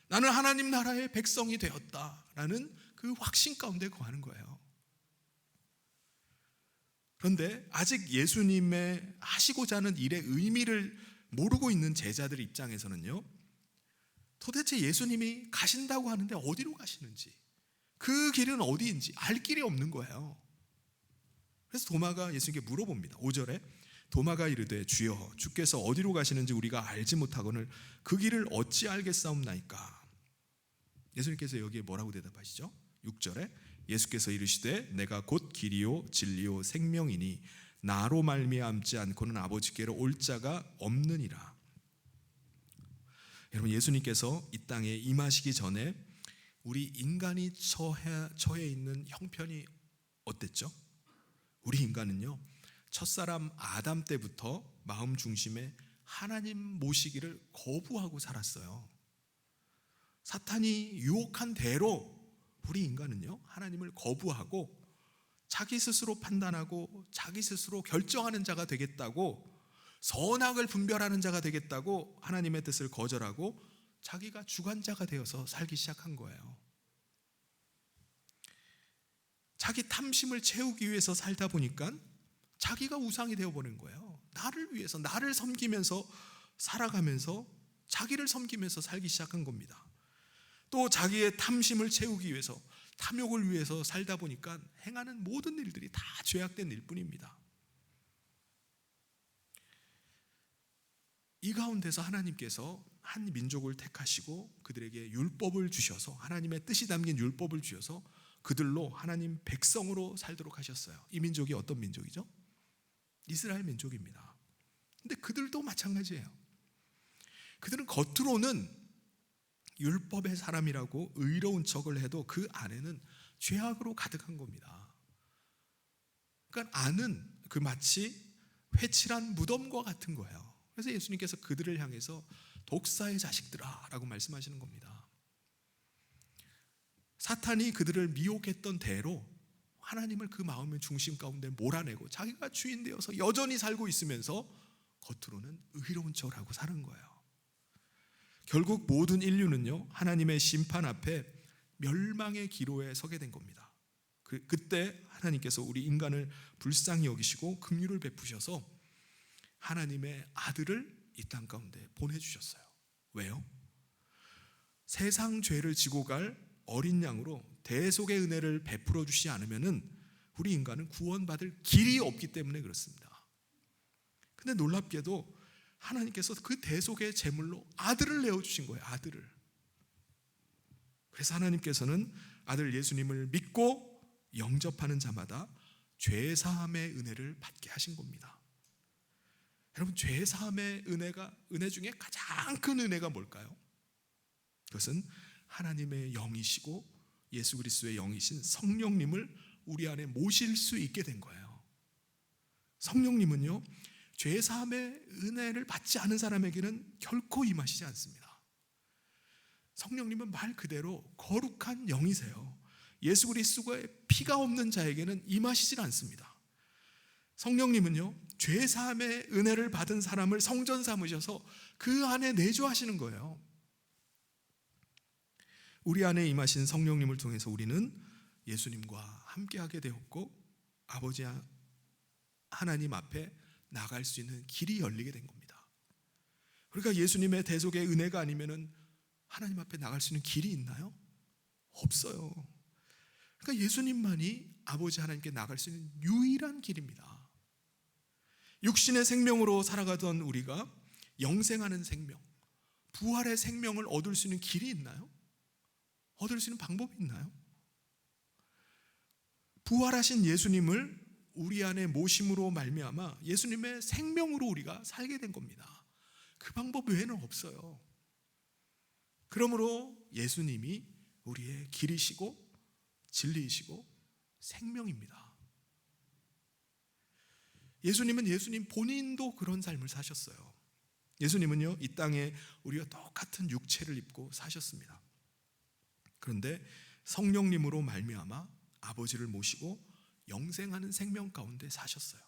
나는 하나님 나라의 백성이 되었다라는 그 확신 가운데 거하는 거예요. 그런데 아직 예수님의 하시고자 하는 일의 의미를 모르고 있는 제자들 입장에서는요, 도대체 예수님이 가신다고 하는데 어디로 가시는지, 그 길은 어디인지 알 길이 없는 거예요. 그래서 도마가 예수님께 물어봅니다. 5절에 도마가 이르되 주여, 주께서 어디로 가시는지 우리가 알지 못하거늘 그 길을 어찌 알겠사옵나이까. 예수님께서 여기에 뭐라고 대답하시죠? 6절에 예수께서 이르시되 내가 곧 길이요 진리요 생명이니 나로 말미암지 않고는 아버지께로 올 자가 없느니라. 여러분, 예수님께서 이 땅에 임하시기 전에 우리 인간이 처해 있는 형편이 어땠죠? 우리 인간은요, 첫사람 아담 때부터 마음 중심에 하나님 모시기를 거부하고 살았어요. 사탄이 유혹한 대로 우리 인간은요, 하나님을 거부하고 자기 스스로 판단하고 자기 스스로 결정하는 자가 되겠다고, 선악을 분별하는 자가 되겠다고 하나님의 뜻을 거절하고 자기가 주관자가 되어서 살기 시작한 거예요. 자기 탐심을 채우기 위해서 살다 보니까 자기가 우상이 되어버린 거예요. 나를 위해서, 나를 섬기면서 살아가면서 자기를 섬기면서 살기 시작한 겁니다. 또 자기의 탐심을 채우기 위해서, 탐욕을 위해서 살다 보니까 행하는 모든 일들이 다 죄악된 일뿐입니다. 이 가운데서 하나님께서 한 민족을 택하시고 그들에게 율법을 주셔서, 하나님의 뜻이 담긴 율법을 주셔서 그들로 하나님 백성으로 살도록 하셨어요. 이 민족이 어떤 민족이죠? 이스라엘 민족입니다. 근데 그들도 마찬가지예요. 그들은 겉으로는 율법의 사람이라고 의로운 척을 해도 그 안에는 죄악으로 가득한 겁니다. 그러니까 안은 그 마치 회칠한 무덤과 같은 거예요. 그래서 예수님께서 그들을 향해서 독사의 자식들아 라고 말씀하시는 겁니다. 사탄이 그들을 미혹했던 대로 하나님을 그 마음의 중심 가운데 몰아내고 자기가 주인 되어서 여전히 살고 있으면서 겉으로는 의로운 척을 하고 사는 거예요. 결국 모든 인류는요, 하나님의 심판 앞에 멸망의 기로에 서게 된 겁니다. 그때 하나님께서 우리 인간을 불쌍히 여기시고 긍휼을 베푸셔서 하나님의 아들을 이 땅 가운데 보내주셨어요. 왜요? 세상 죄를 지고 갈 어린 양으로 대속의 은혜를 베풀어 주시지 않으면은 우리 인간은 구원받을 길이 없기 때문에 그렇습니다. 근데 놀랍게도 하나님께서 그 대속의 제물로 아들을 내어주신 거예요. 아들을. 그래서 하나님께서는 아들 예수님을 믿고 영접하는 자마다 죄사함의 은혜를 받게 하신 겁니다. 여러분, 죄사함의 은혜 중에 가장 큰 은혜가 뭘까요? 그것은 하나님의 영이시고 예수 그리스도의 영이신 성령님을 우리 안에 모실 수 있게 된 거예요. 성령님은요, 죄사함의 은혜를 받지 않은 사람에게는 결코 임하시지 않습니다. 성령님은 말 그대로 거룩한 영이세요. 예수 그리스도의 피가 없는 자에게는 임하시질 않습니다. 성령님은요, 죄사함의 은혜를 받은 사람을 성전 삼으셔서 그 안에 내주하시는 거예요. 우리 안에 임하신 성령님을 통해서 우리는 예수님과 함께하게 되었고 아버지 하나님 앞에 나갈 수 있는 길이 열리게 된 겁니다. 그러니까 예수님의 대속의 은혜가 아니면은 하나님 앞에 나갈 수 있는 길이 있나요? 없어요. 그러니까 예수님만이 아버지 하나님께 나갈 수 있는 유일한 길입니다. 육신의 생명으로 살아가던 우리가 영생하는 생명, 부활의 생명을 얻을 수 있는 길이 있나요? 얻을 수 있는 방법이 있나요? 부활하신 예수님을 우리 안에 모심으로 말미암아 예수님의 생명으로 우리가 살게 된 겁니다. 그 방법 외에는 없어요. 그러므로 예수님이 우리의 길이시고 진리이시고 생명입니다. 예수님은 예수님 본인도 그런 삶을 사셨어요. 예수님은요, 이 땅에 우리와 똑같은 육체를 입고 사셨습니다. 그런데 성령님으로 말미암아 아버지를 모시고 영생하는 생명 가운데 사셨어요.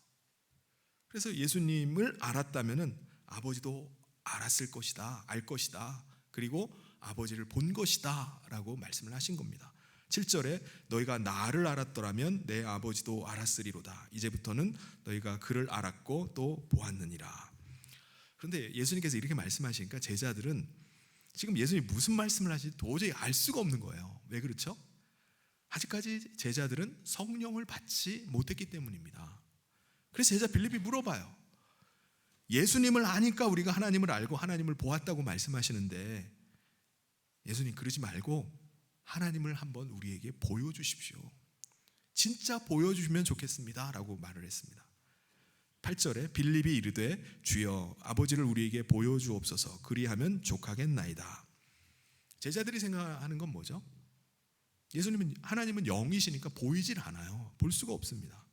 그래서 예수님을 알았다면은 아버지도 알았을 것이다, 알 것이다, 그리고 아버지를 본 것이다 라고 말씀을 하신 겁니다. 7절에 너희가 나를 알았더라면 내 아버지도 알았으리로다. 이제부터는 너희가 그를 알았고 또 보았느니라. 그런데 예수님께서 이렇게 말씀하시니까 제자들은 지금 예수님이 무슨 말씀을 하시는지 도저히 알 수가 없는 거예요. 왜 그렇죠? 아직까지 제자들은 성령을 받지 못했기 때문입니다. 그래서 제자 빌립이 물어봐요. 예수님을 아니까 우리가 하나님을 알고 하나님을 보았다고 말씀하시는데 예수님 그러지 말고 하나님을 한번 우리에게 보여주십시오. 진짜 보여주시면 좋겠습니다 라고 말을 했습니다. 8절에 빌립이 이르되 주여 아버지를 우리에게 보여주옵소서 그리하면 족하겠나이다. 제자들이 생각하는 건 뭐죠? 예수님은 하나님은 영이시니까 보이질 않아요. 볼 수가 없습니다.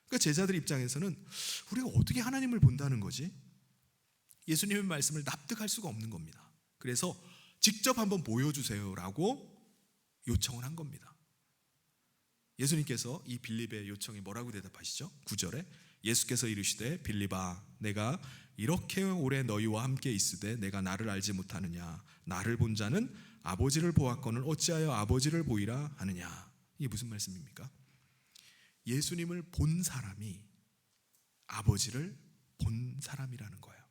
그러니까 제자들 입장에서는 우리가 어떻게 하나님을 본다는 거지? 예수님의 말씀을 납득할 수가 없는 겁니다. 그래서 직접 한번 보여주세요라고 요청을 한 겁니다. 예수님께서 이 빌립의 요청에 뭐라고 대답하시죠? 9절에 예수께서 이르시되 빌립아 내가 이렇게 오래 너희와 함께 있으되 내가 나를 알지 못하느냐 나를 본 자는 아버지를 보았거늘 어찌하여 아버지를 보이라 하느냐. 이게 무슨 말씀입니까? 예수님을 본 사람이 아버지를 본 사람이라는 거예요.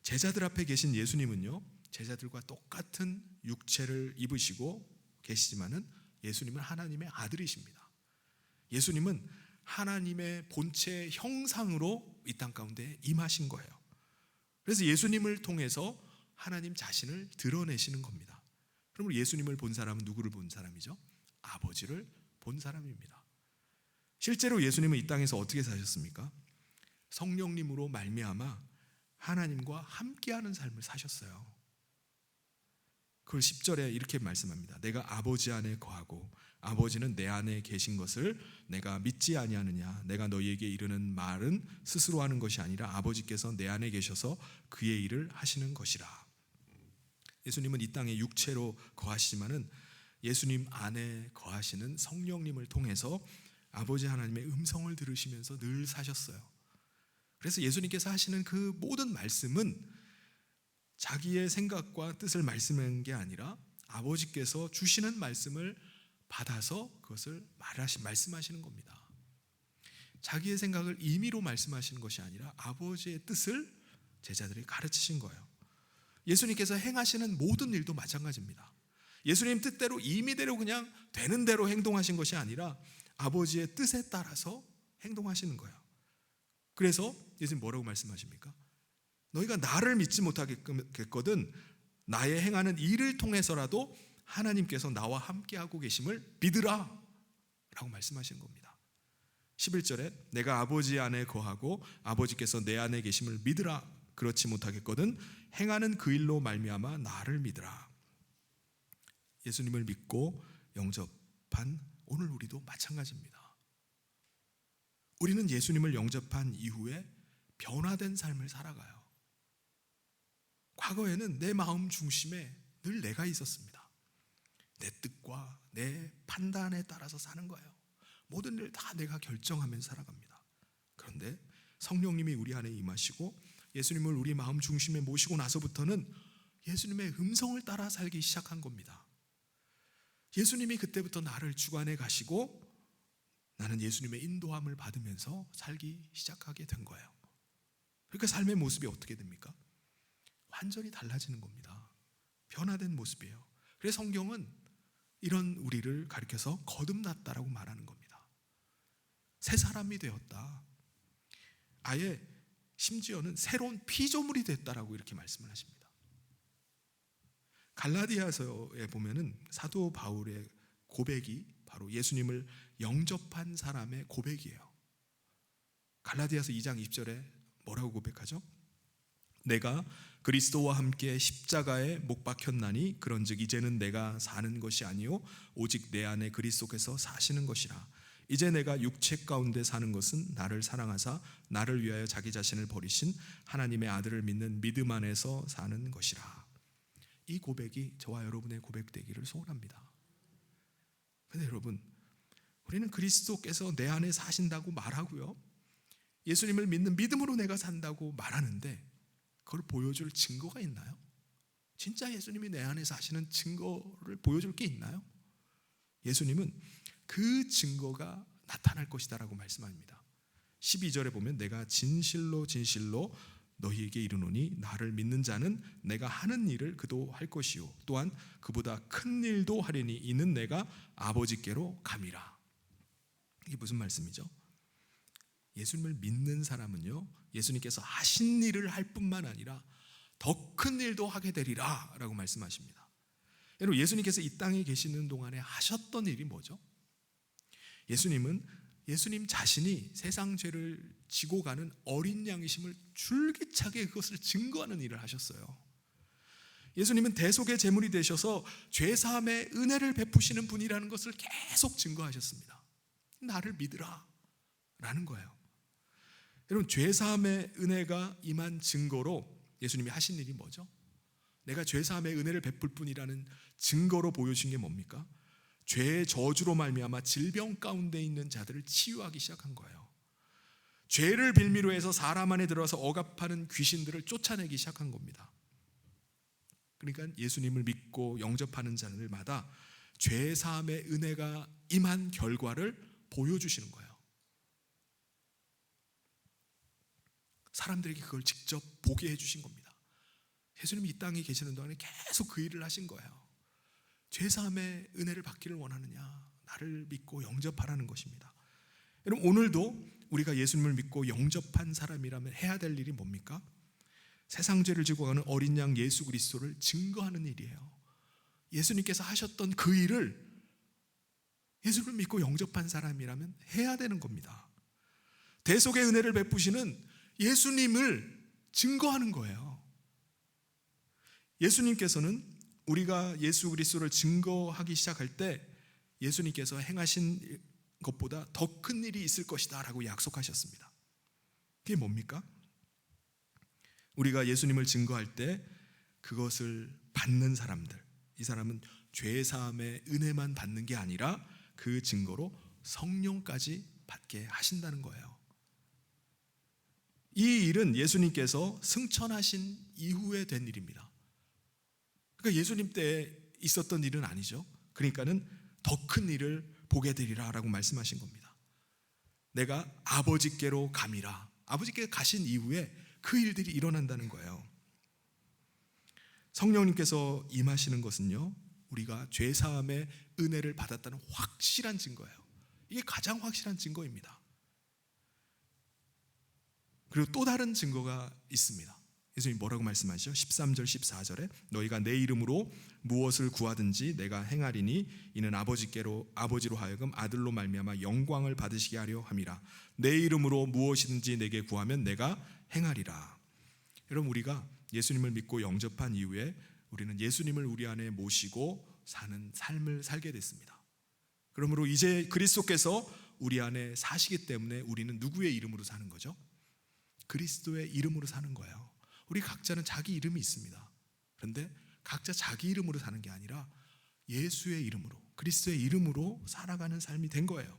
제자들 앞에 계신 예수님은요 제자들과 똑같은 육체를 입으시고 계시지만은 예수님은 하나님의 아들이십니다. 예수님은 하나님의 본체의 형상으로 이 땅 가운데 임하신 거예요. 그래서 예수님을 통해서 하나님 자신을 드러내시는 겁니다. 그러면 예수님을 본 사람은 누구를 본 사람이죠? 아버지를 본 사람입니다. 실제로 예수님은 이 땅에서 어떻게 사셨습니까? 성령님으로 말미암아 하나님과 함께하는 삶을 사셨어요. 그걸 10절에 이렇게 말씀합니다. 내가 아버지 안에 거하고 아버지는 내 안에 계신 것을 내가 믿지 아니하느냐. 내가 너희에게 이르는 말은 스스로 하는 것이 아니라 아버지께서 내 안에 계셔서 그의 일을 하시는 것이라. 예수님은 이 땅에 육체로 거하시지만은 예수님 안에 거하시는 성령님을 통해서 아버지 하나님의 음성을 들으시면서 늘 사셨어요. 그래서 예수님께서 하시는 그 모든 말씀은 자기의 생각과 뜻을 말씀한 게 아니라 아버지께서 주시는 말씀을 받아서 그것을 말씀하시는 겁니다. 자기의 생각을 임의로 말씀하시는 것이 아니라 아버지의 뜻을 제자들이 가르치신 거예요. 예수님께서 행하시는 모든 일도 마찬가지입니다. 예수님 뜻대로 임의대로 그냥 되는 대로 행동하신 것이 아니라 아버지의 뜻에 따라서 행동하시는 거예요. 그래서 예수님 뭐라고 말씀하십니까? 너희가 나를 믿지 못하겠거든 나의 행하는 일을 통해서라도 하나님께서 나와 함께하고 계심을 믿으라 라고 말씀하시는 겁니다. 11절에 내가 아버지 안에 거하고 아버지께서 내 안에 계심을 믿으라. 그렇지 못하겠거든 행하는 그 일로 말미암아 나를 믿으라. 예수님을 믿고 영접한 오늘 우리도 마찬가지입니다. 우리는 예수님을 영접한 이후에 변화된 삶을 살아가요. 과거에는 내 마음 중심에 늘 내가 있었습니다. 내 뜻과 내 판단에 따라서 사는 거예요. 모든 일 다 내가 결정하면서 살아갑니다. 그런데 성령님이 우리 안에 임하시고 예수님을 우리 마음 중심에 모시고 나서부터는 예수님의 음성을 따라 살기 시작한 겁니다. 예수님이 그때부터 나를 주관해 가시고 나는 예수님의 인도함을 받으면서 살기 시작하게 된 거예요. 그러니까 삶의 모습이 어떻게 됩니까? 완전히 달라지는 겁니다. 변화된 모습이에요. 그래서 성경은 이런 우리를 가리켜서 거듭났다라고 말하는 겁니다. 새 사람이 되었다. 아예 심지어는 새로운 피조물이 됐다라고 이렇게 말씀을 하십니다. 갈라디아서에 보면은 사도 바울의 고백이 바로 예수님을 영접한 사람의 고백이에요. 갈라디아서 2장 20절에 뭐라고 고백하죠? 내가 그리스도와 함께 십자가에 못 박혔나니 그런즉 이제는 내가 사는 것이 아니요 오직 내 안에 그리스도께서 사시는 것이라. 이제 내가 육체 가운데 사는 것은 나를 사랑하사 나를 위하여 자기 자신을 버리신 하나님의 아들을 믿는 믿음 안에서 사는 것이라. 이 고백이 저와 여러분의 고백 되기를 소원합니다. 그런데 여러분, 우리는 그리스도께서 내 안에 사신다고 말하고요, 예수님을 믿는 믿음으로 내가 산다고 말하는데 그걸 보여줄 증거가 있나요? 진짜 예수님이 내 안에 사시는 증거를 보여줄 게 있나요? 예수님은 그 증거가 나타날 것이다 라고 말씀합니다. 12절에 보면 내가 진실로 진실로 너희에게 이르노니 나를 믿는 자는 내가 하는 일을 그도 할 것이요 또한 그보다 큰 일도 하리니 이는 내가 아버지께로 감이라. 이게 무슨 말씀이죠? 예수님을 믿는 사람은요, 예수님께서 하신 일을 할 뿐만 아니라 더 큰 일도 하게 되리라 라고 말씀하십니다. 여러분, 예수님께서 이 땅에 계시는 동안에 하셨던 일이 뭐죠? 예수님은 예수님 자신이 세상 죄를 지고 가는 어린 양이심을 줄기차게 그것을 증거하는 일을 하셨어요. 예수님은 대속의 제물이 되셔서 죄사함의 은혜를 베푸시는 분이라는 것을 계속 증거하셨습니다. 나를 믿으라 라는 거예요. 여러분, 죄사함의 은혜가 임한 증거로 예수님이 하신 일이 뭐죠? 내가 죄사함의 은혜를 베풀 뿐이라는 증거로 보여주신 게 뭡니까? 죄의 저주로 말미암아 질병 가운데 있는 자들을 치유하기 시작한 거예요. 죄를 빌미로 해서 사람 안에 들어와서 억압하는 귀신들을 쫓아내기 시작한 겁니다. 그러니까 예수님을 믿고 영접하는 자들마다 죄사함의 은혜가 임한 결과를 보여주시는 거예요. 사람들에게 그걸 직접 보게 해주신 겁니다. 예수님이 이 땅에 계시는 동안에 계속 그 일을 하신 거예요. 죄사함의 은혜를 받기를 원하느냐? 나를 믿고 영접하라는 것입니다. 여러분, 오늘도 우리가 예수님을 믿고 영접한 사람이라면 해야 될 일이 뭡니까? 세상 죄를 지고 가는 어린 양 예수 그리스도를 증거하는 일이에요. 예수님께서 하셨던 그 일을 예수를 믿고 영접한 사람이라면 해야 되는 겁니다. 대속의 은혜를 베푸시는 예수님을 증거하는 거예요. 예수님께서는 우리가 예수 그리스도를 증거하기 시작할 때 예수님께서 행하신 것보다 더 큰 일이 있을 것이다 라고 약속하셨습니다. 그게 뭡니까? 우리가 예수님을 증거할 때 그것을 받는 사람들, 이 사람은 죄사함의 은혜만 받는 게 아니라 그 증거로 성령까지 받게 하신다는 거예요. 이 일은 예수님께서 승천하신 이후에 된 일입니다. 그러니까 예수님 때 있었던 일은 아니죠. 그러니까는 더 큰 일을 보게 되리라 라고 말씀하신 겁니다. 내가 아버지께로 감이라. 아버지께 가신 이후에 그 일들이 일어난다는 거예요. 성령님께서 임하시는 것은요, 우리가 죄사함의 은혜를 받았다는 확실한 증거예요. 이게 가장 확실한 증거입니다. 그리고 또 다른 증거가 있습니다. 예수님 뭐라고 말씀하시죠? 13절 14절에 너희가 내 이름으로 무엇을 구하든지 내가 행하리니 이는 아버지로 하여금 아들로 말미암아 영광을 받으시게 하려 함이라. 내 이름으로 무엇이든지 내게 구하면 내가 행하리라. 여러분, 우리가 예수님을 믿고 영접한 이후에 우리는 예수님을 우리 안에 모시고 사는 삶을 살게 됐습니다. 그러므로 이제 그리스도께서 우리 안에 사시기 때문에 우리는 누구의 이름으로 사는 거죠? 그리스도의 이름으로 사는 거예요. 우리 각자는 자기 이름이 있습니다. 그런데 각자 자기 이름으로 사는 게 아니라 예수의 이름으로, 그리스도의 이름으로 살아가는 삶이 된 거예요.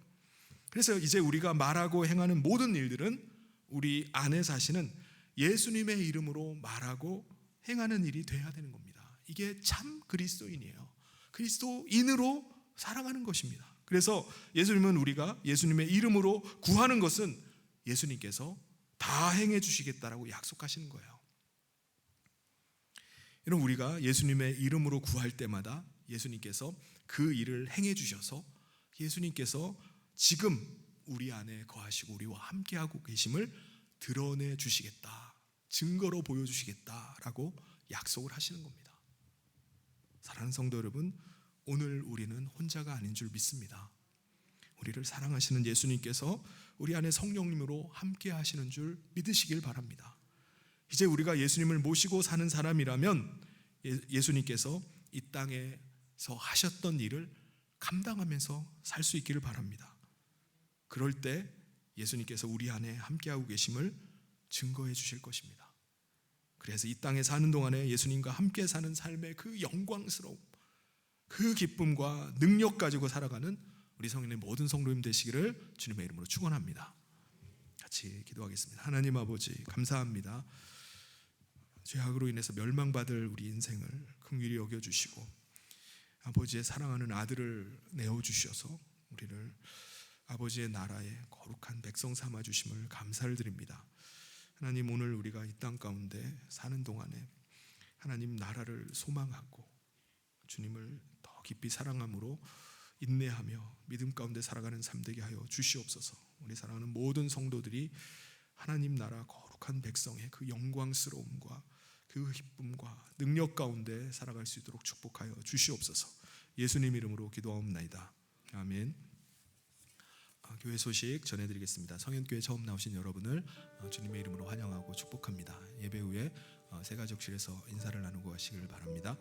그래서 이제 우리가 말하고 행하는 모든 일들은 우리 안에 사시는 예수님의 이름으로 말하고 행하는 일이 돼야 되는 겁니다. 이게 참 그리스도인이에요. 그리스도인으로 살아가는 것입니다. 그래서 예수님은 우리가 예수님의 이름으로 구하는 것은 예수님께서 다 행해 주시겠다라고 약속하시는 거예요. 여러분, 우리가 예수님의 이름으로 구할 때마다 예수님께서 그 일을 행해 주셔서 예수님께서 지금 우리 안에 거하시고 우리와 함께하고 계심을 드러내 주시겠다, 증거로 보여주시겠다라고 약속을 하시는 겁니다. 사랑하는 성도 여러분, 오늘 우리는 혼자가 아닌 줄 믿습니다. 우리를 사랑하시는 예수님께서 우리 안에 성령님으로 함께 하시는 줄 믿으시길 바랍니다. 이제 우리가 예수님을 모시고 사는 사람이라면 예수님께서 이 땅에서 하셨던 일을 감당하면서 살 수 있기를 바랍니다. 그럴 때 예수님께서 우리 안에 함께하고 계심을 증거해 주실 것입니다. 그래서 이 땅에 사는 동안에 예수님과 함께 사는 삶의 그 영광스러움, 그 기쁨과 능력 가지고 살아가는 우리 성인의 모든 성도님 되시기를 주님의 이름으로 축원합니다. 같이 기도하겠습니다. 하나님 아버지, 감사합니다. 죄악으로 인해서 멸망받을 우리 인생을 긍휼히 여겨주시고 아버지의 사랑하는 아들을 내어주셔서 우리를 아버지의 나라의 거룩한 백성 삼아주심을 감사를 드립니다. 하나님, 오늘 우리가 이 땅 가운데 사는 동안에 하나님 나라를 소망하고 주님을 더 깊이 사랑함으로 인내하며 믿음 가운데 살아가는 삶 되게 하여 주시옵소서. 우리 사랑하는 모든 성도들이 하나님 나라 거룩한 백성의 그 영광스러움과 그 기쁨과 능력 가운데 살아갈 수 있도록 축복하여 주시옵소서. 예수님 이름으로 기도하옵나이다. 아멘. 교회 소식 전해드리겠습니다. 성현교회 처음 나오신 여러분을 주님의 이름으로 환영하고 축복합니다. 예배 후에 새가족실에서 인사를 나누고 가시길 바랍니다.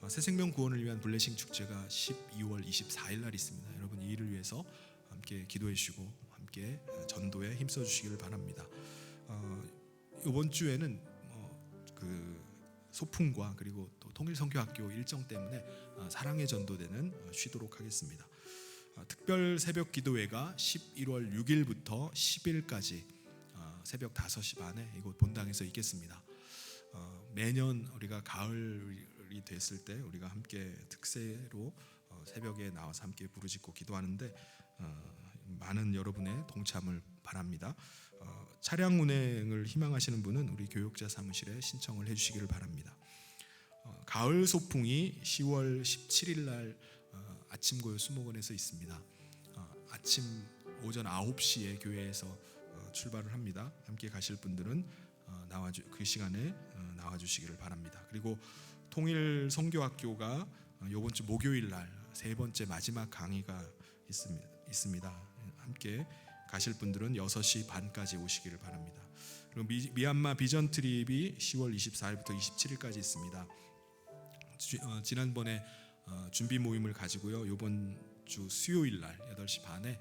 새생명 구원을 위한 블레싱 축제가 12월 24일 날 있습니다. 여러분 이 일을 위해서 함께 기도해 주시고 함께 전도에 힘써 주시기를 바랍니다. 이번 주에는 그 소풍과 그리고 또 통일선교학교 일정 때문에 사랑의 전도대는 쉬도록 하겠습니다. 특별 새벽 기도회가 11월 6일부터 10일까지 새벽 5시 반에 이곳 본당에서 있겠습니다. 매년 우리가 가을이 됐을 때 우리가 함께 특세로 새벽에 나와서 함께 부르짖고 기도하는데 많은 여러분의 동참을 바랍니다. 차량 운행을 희망하시는 분은 우리 교육자 사무실에 신청을 해주시기를 바랍니다. 가을 소풍이 10월 17일 날 아침 고요 수목원에서 있습니다. 아침 오전 9시에 교회에서 출발을 합니다. 함께 가실 분들은 그 시간에 나와 주시기를 바랍니다. 그리고 통일 선교학교가 이번 주 목요일 날 세 번째 마지막 강의가 있습니다. 함께 가실 분들은 6시 반까지 오시기를 바랍니다. 그리고 미얀마 비전 트립이 10월 24일부터 27일까지 있습니다. 지난번에 준비 모임을 가지고요. 이번 주 수요일 날 8시 반에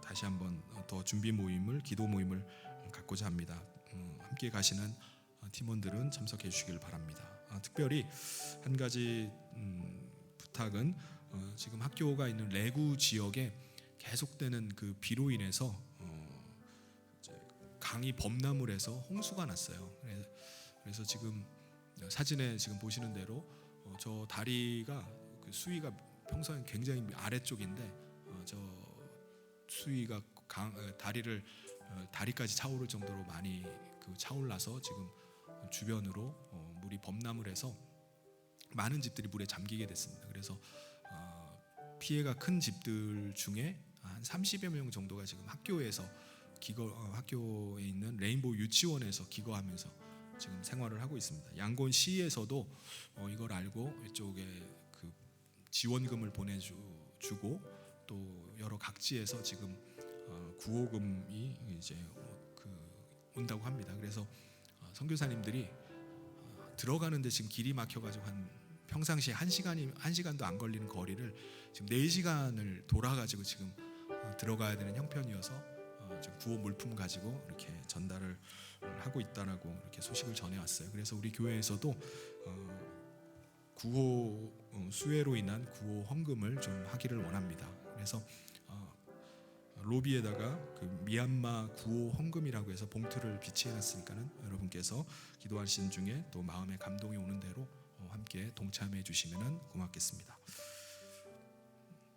다시 한번 더 준비 모임을 기도 모임을 갖고자 합니다. 함께 가시는 팀원들은 참석해 주시길 바랍니다. 특별히 한 가지 부탁은 지금 학교가 있는 레구 지역에 계속되는 그 비로 인해서 강이 범람을 해서 홍수가 났어요. 그래서 지금 사진에 지금 보시는 대로 저 다리가 그 수위가 평소엔 굉장히 아래쪽인데 저 수위가 다리까지 차오를 정도로 많이 그 차올라서 지금 주변으로 물이 범람을 해서 많은 집들이 물에 잠기게 됐습니다. 그래서 피해가 큰 집들 중에 한 30여 명 정도가 지금 학교에 있는 레인보우 유치원에서 기거하면서 지금 생활을 하고 있습니다. 양곤시에서도 이걸 알고 이쪽에 그 지원금을 보내주고 또 여러 각지에서 지금 구호금이 이제 온다고 합니다. 그래서 선교사님들이 들어가는데 지금 길이 막혀가지고 평상시에 1시간도 안 걸리는 거리를 지금 4시간을 돌아가지고 지금 들어가야 되는 형편이어서 지금 구호 물품 가지고 이렇게 전달을 하고 있다라고 이렇게 소식을 전해왔어요. 그래서 우리 교회에서도 구호 수해로 인한 구호 헌금을 좀 하기를 원합니다. 그래서 로비에다가 그 미얀마 구호 헌금이라고 해서 봉투를 비치해놨으니까는 여러분께서 기도하신 중에 또 마음에 감동이 오는 대로 함께 동참해 주시면 고맙겠습니다.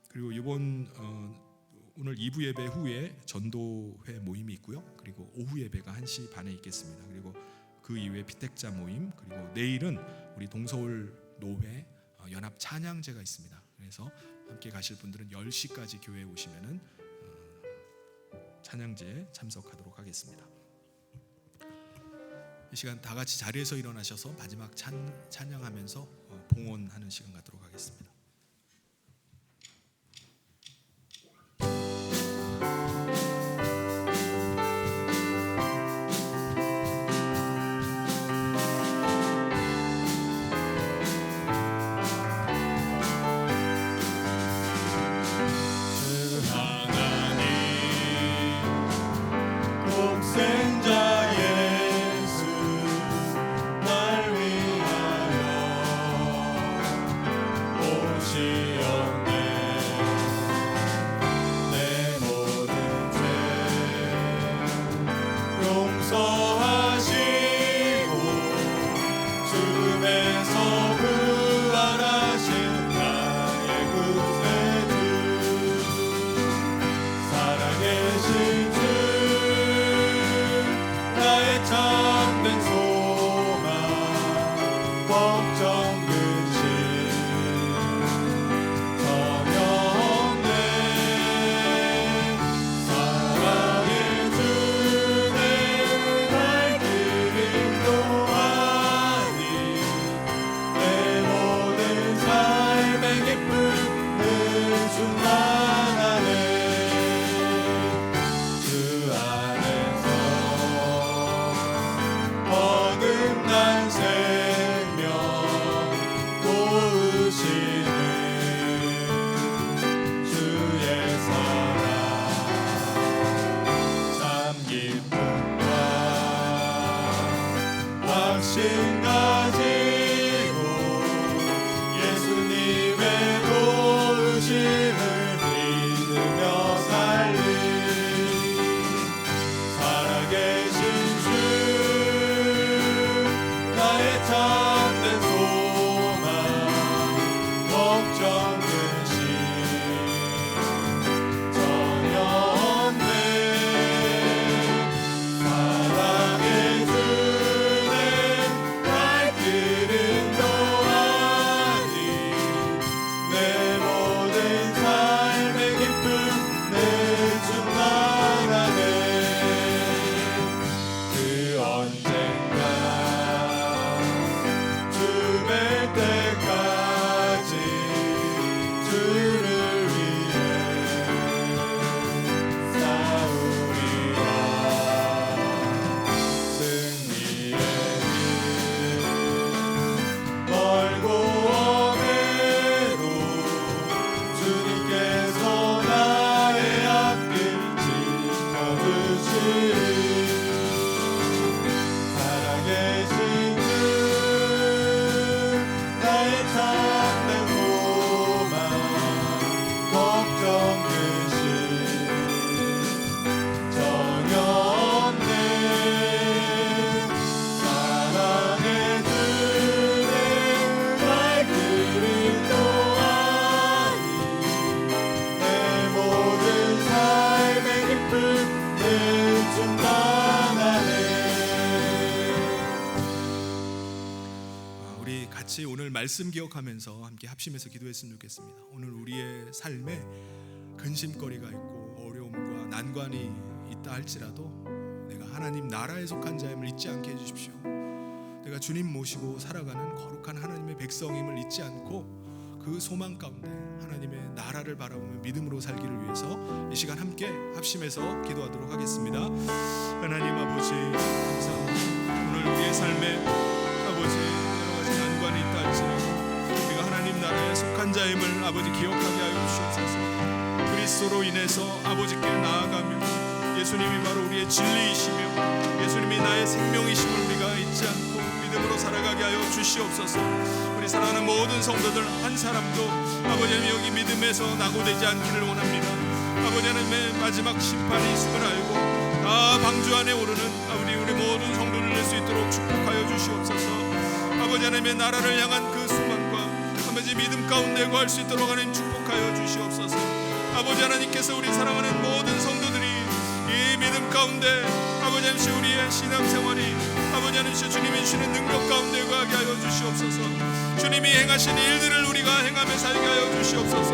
그리고 오늘 2부 예배 후에 전도회 모임이 있고요. 그리고 오후 예배가 1시 반에 있겠습니다. 그리고 그 이후에 피택자 모임, 그리고 내일은 우리 동서울 노회 연합 찬양제가 있습니다. 그래서 함께 가실 분들은 10시까지 교회에 오시면은 찬양제에 참석하도록 하겠습니다. 이 시간 다 같이 자리에서 일어나셔서 마지막 찬양하면서 봉헌하는 시간 갖도록 하겠습니다. 독생자 예수 날 위하여 확신 가지고 예수님의 도우심을 믿으며 살리 살아계신 주 나의 참된 소망 걱정 근심 전혀 없네 사랑의 주는 발길은 또하니 내 모든 삶의 기쁨 내 충만하네 그 언젠가 주 뵐 때까지 주를 위해 싸우리라 승리의 길 멀고 엄해도 주님께서 나의 앞길 지켜주시리 살아계신 주 나의 참된 소망 걱정 근심 전혀 없네 사랑의 주는 발길은 또하니 내 모든 삶의 기쁨 늘 충만하네 우리 같이 오늘 말씀 기억하면서 함께 합심해서 기도했으면 좋겠습니다. 오늘 우리의 삶에 근심거리가 있고 어려움과 난관이 있다 할지라도 내가 하나님 나라에 속한 자임을 잊지 않게 해주십시오. 내가 주님 모시고 살아가는 거룩한 하나님의 백성임을 잊지 않고 그 소망 가운데 하나님의 나라를 바라보며 믿음으로 살기를 위해서 이 시간 함께 합심해서 기도하도록 하겠습니다. 하나님 아버지 감사합니다. 오늘 우리의 삶에 아버지 여러 가지 난관이 있다 할지라도 우리가 하나님 나라에 속한 자임을 아버지 기억하게 하여 주시옵소서. 그리스도로 인해서 아버지께 나아가며 예수님이 바로 우리의 진리이시며 예수님이 나의 생명이심을 우리가 잊지 않고 믿음으로 살아가게 하여 주시옵소서. 우리 사랑하는 모든 성도들 한 사람도 아버지 하나님 여기 믿음에서 낙오되지 않기를 원합니다. 아버지 하나님의 마지막 심판이 있음을 알고 다 방주 안에 오르는 우리 모든 성도를 낼 수 있도록 축복하여 주시옵소서. 아버지 하나님의 나라를 향한 그 소망과 아버지 믿음 가운데 거할 수 있도록 하나님 축복하여 주시옵소서. 아버지 하나님께서 우리 사랑하는 모든 성도들이 이 믿음 가운데 아버지 하나님 우리의 신앙생활이 아버지 하나님 주님이 주시는 능력 가운데 거하게 하여 주시옵소서. 주님이 행하신 일들을 우리가 행하며 살게 하여 주시옵소서.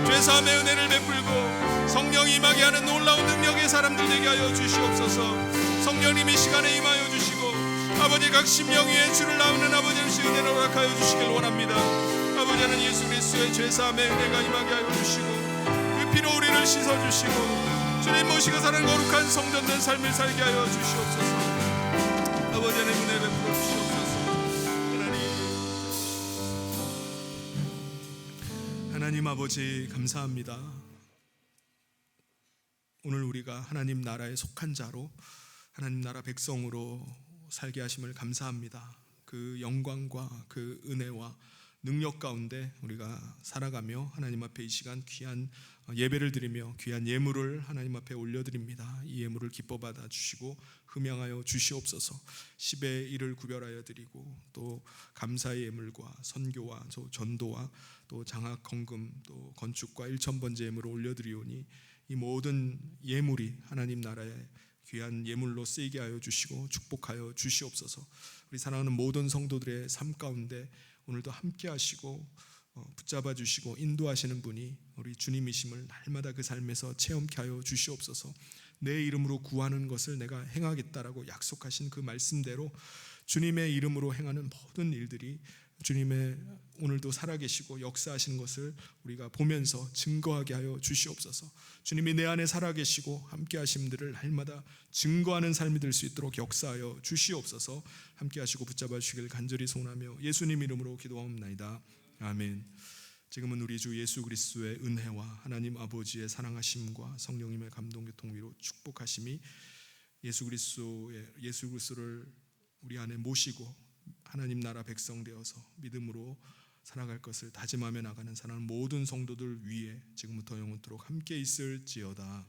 죄사함의 은혜를 베풀고 성령이 임하게 하는 놀라운 능력의 사람들 되게 하여 주시옵소서. 성령님이 시간에 임하여 주시고 아버지 각 심령 위에 주를 나오는 아버지 하나님 은혜를 허락하여 주시길 원합니다. 아버지 하나님 예수 그리스도의 죄사함의 은혜가 임하게 하여 주시고 그 피로 우리를 씻어주시고 주님 모시고 사는 거룩한 성전된 삶을 살게 하여 주시옵소서. 아버지 하나님 은혜 베풀어 주시옵소서. 하나님 아버지 감사합니다. 오늘 우리가 하나님 나라에 속한 자로 하나님 나라 백성으로 살게 하심을 감사합니다. 그 영광과 그 은혜와 능력 가운데 우리가 살아가며 하나님 앞에 이 시간 귀한 예배를 드리며 귀한 예물을 하나님 앞에 올려드립니다. 이 예물을 기뻐 받아 주시고 흠양하여 주시옵소서. 10의 1을 구별하여 드리고 또 감사의 예물과 선교와 전도와 또 장학 헌금 또 건축과 1,000번째 예물을 올려드리오니 이 모든 예물이 하나님 나라의 귀한 예물로 쓰이게 하여 주시고 축복하여 주시옵소서. 우리 사랑하는 모든 성도들의 삶 가운데 오늘도 함께 하시고 붙잡아 주시고 인도하시는 분이 우리 주님이심을 날마다 그 삶에서 체험케 하여 주시옵소서. 내 이름으로 구하는 것을 내가 행하겠다라고 약속하신 그 말씀대로 주님의 이름으로 행하는 모든 일들이 주님의 오늘도 살아계시고 역사하시는 것을 우리가 보면서 증거하게 하여 주시옵소서. 주님이 내 안에 살아계시고 함께 하심들을 날마다 증거하는 삶이 될 수 있도록 역사하여 주시옵소서. 함께 하시고 붙잡아 주시길 간절히 소원하며 예수님 이름으로 기도하옵나이다. 아멘. 지금은 우리 주 예수 그리스도의 은혜와 하나님 아버지의 사랑하심과 성령님의 감동 교통 위로 축복하심이 예수 그리스도를 우리 안에 모시고 하나님 나라 백성 되어서 믿음으로 살아갈 것을 다짐하며 나가는 사람 모든 성도들 위에 지금부터 영원토록 함께 있을지어다.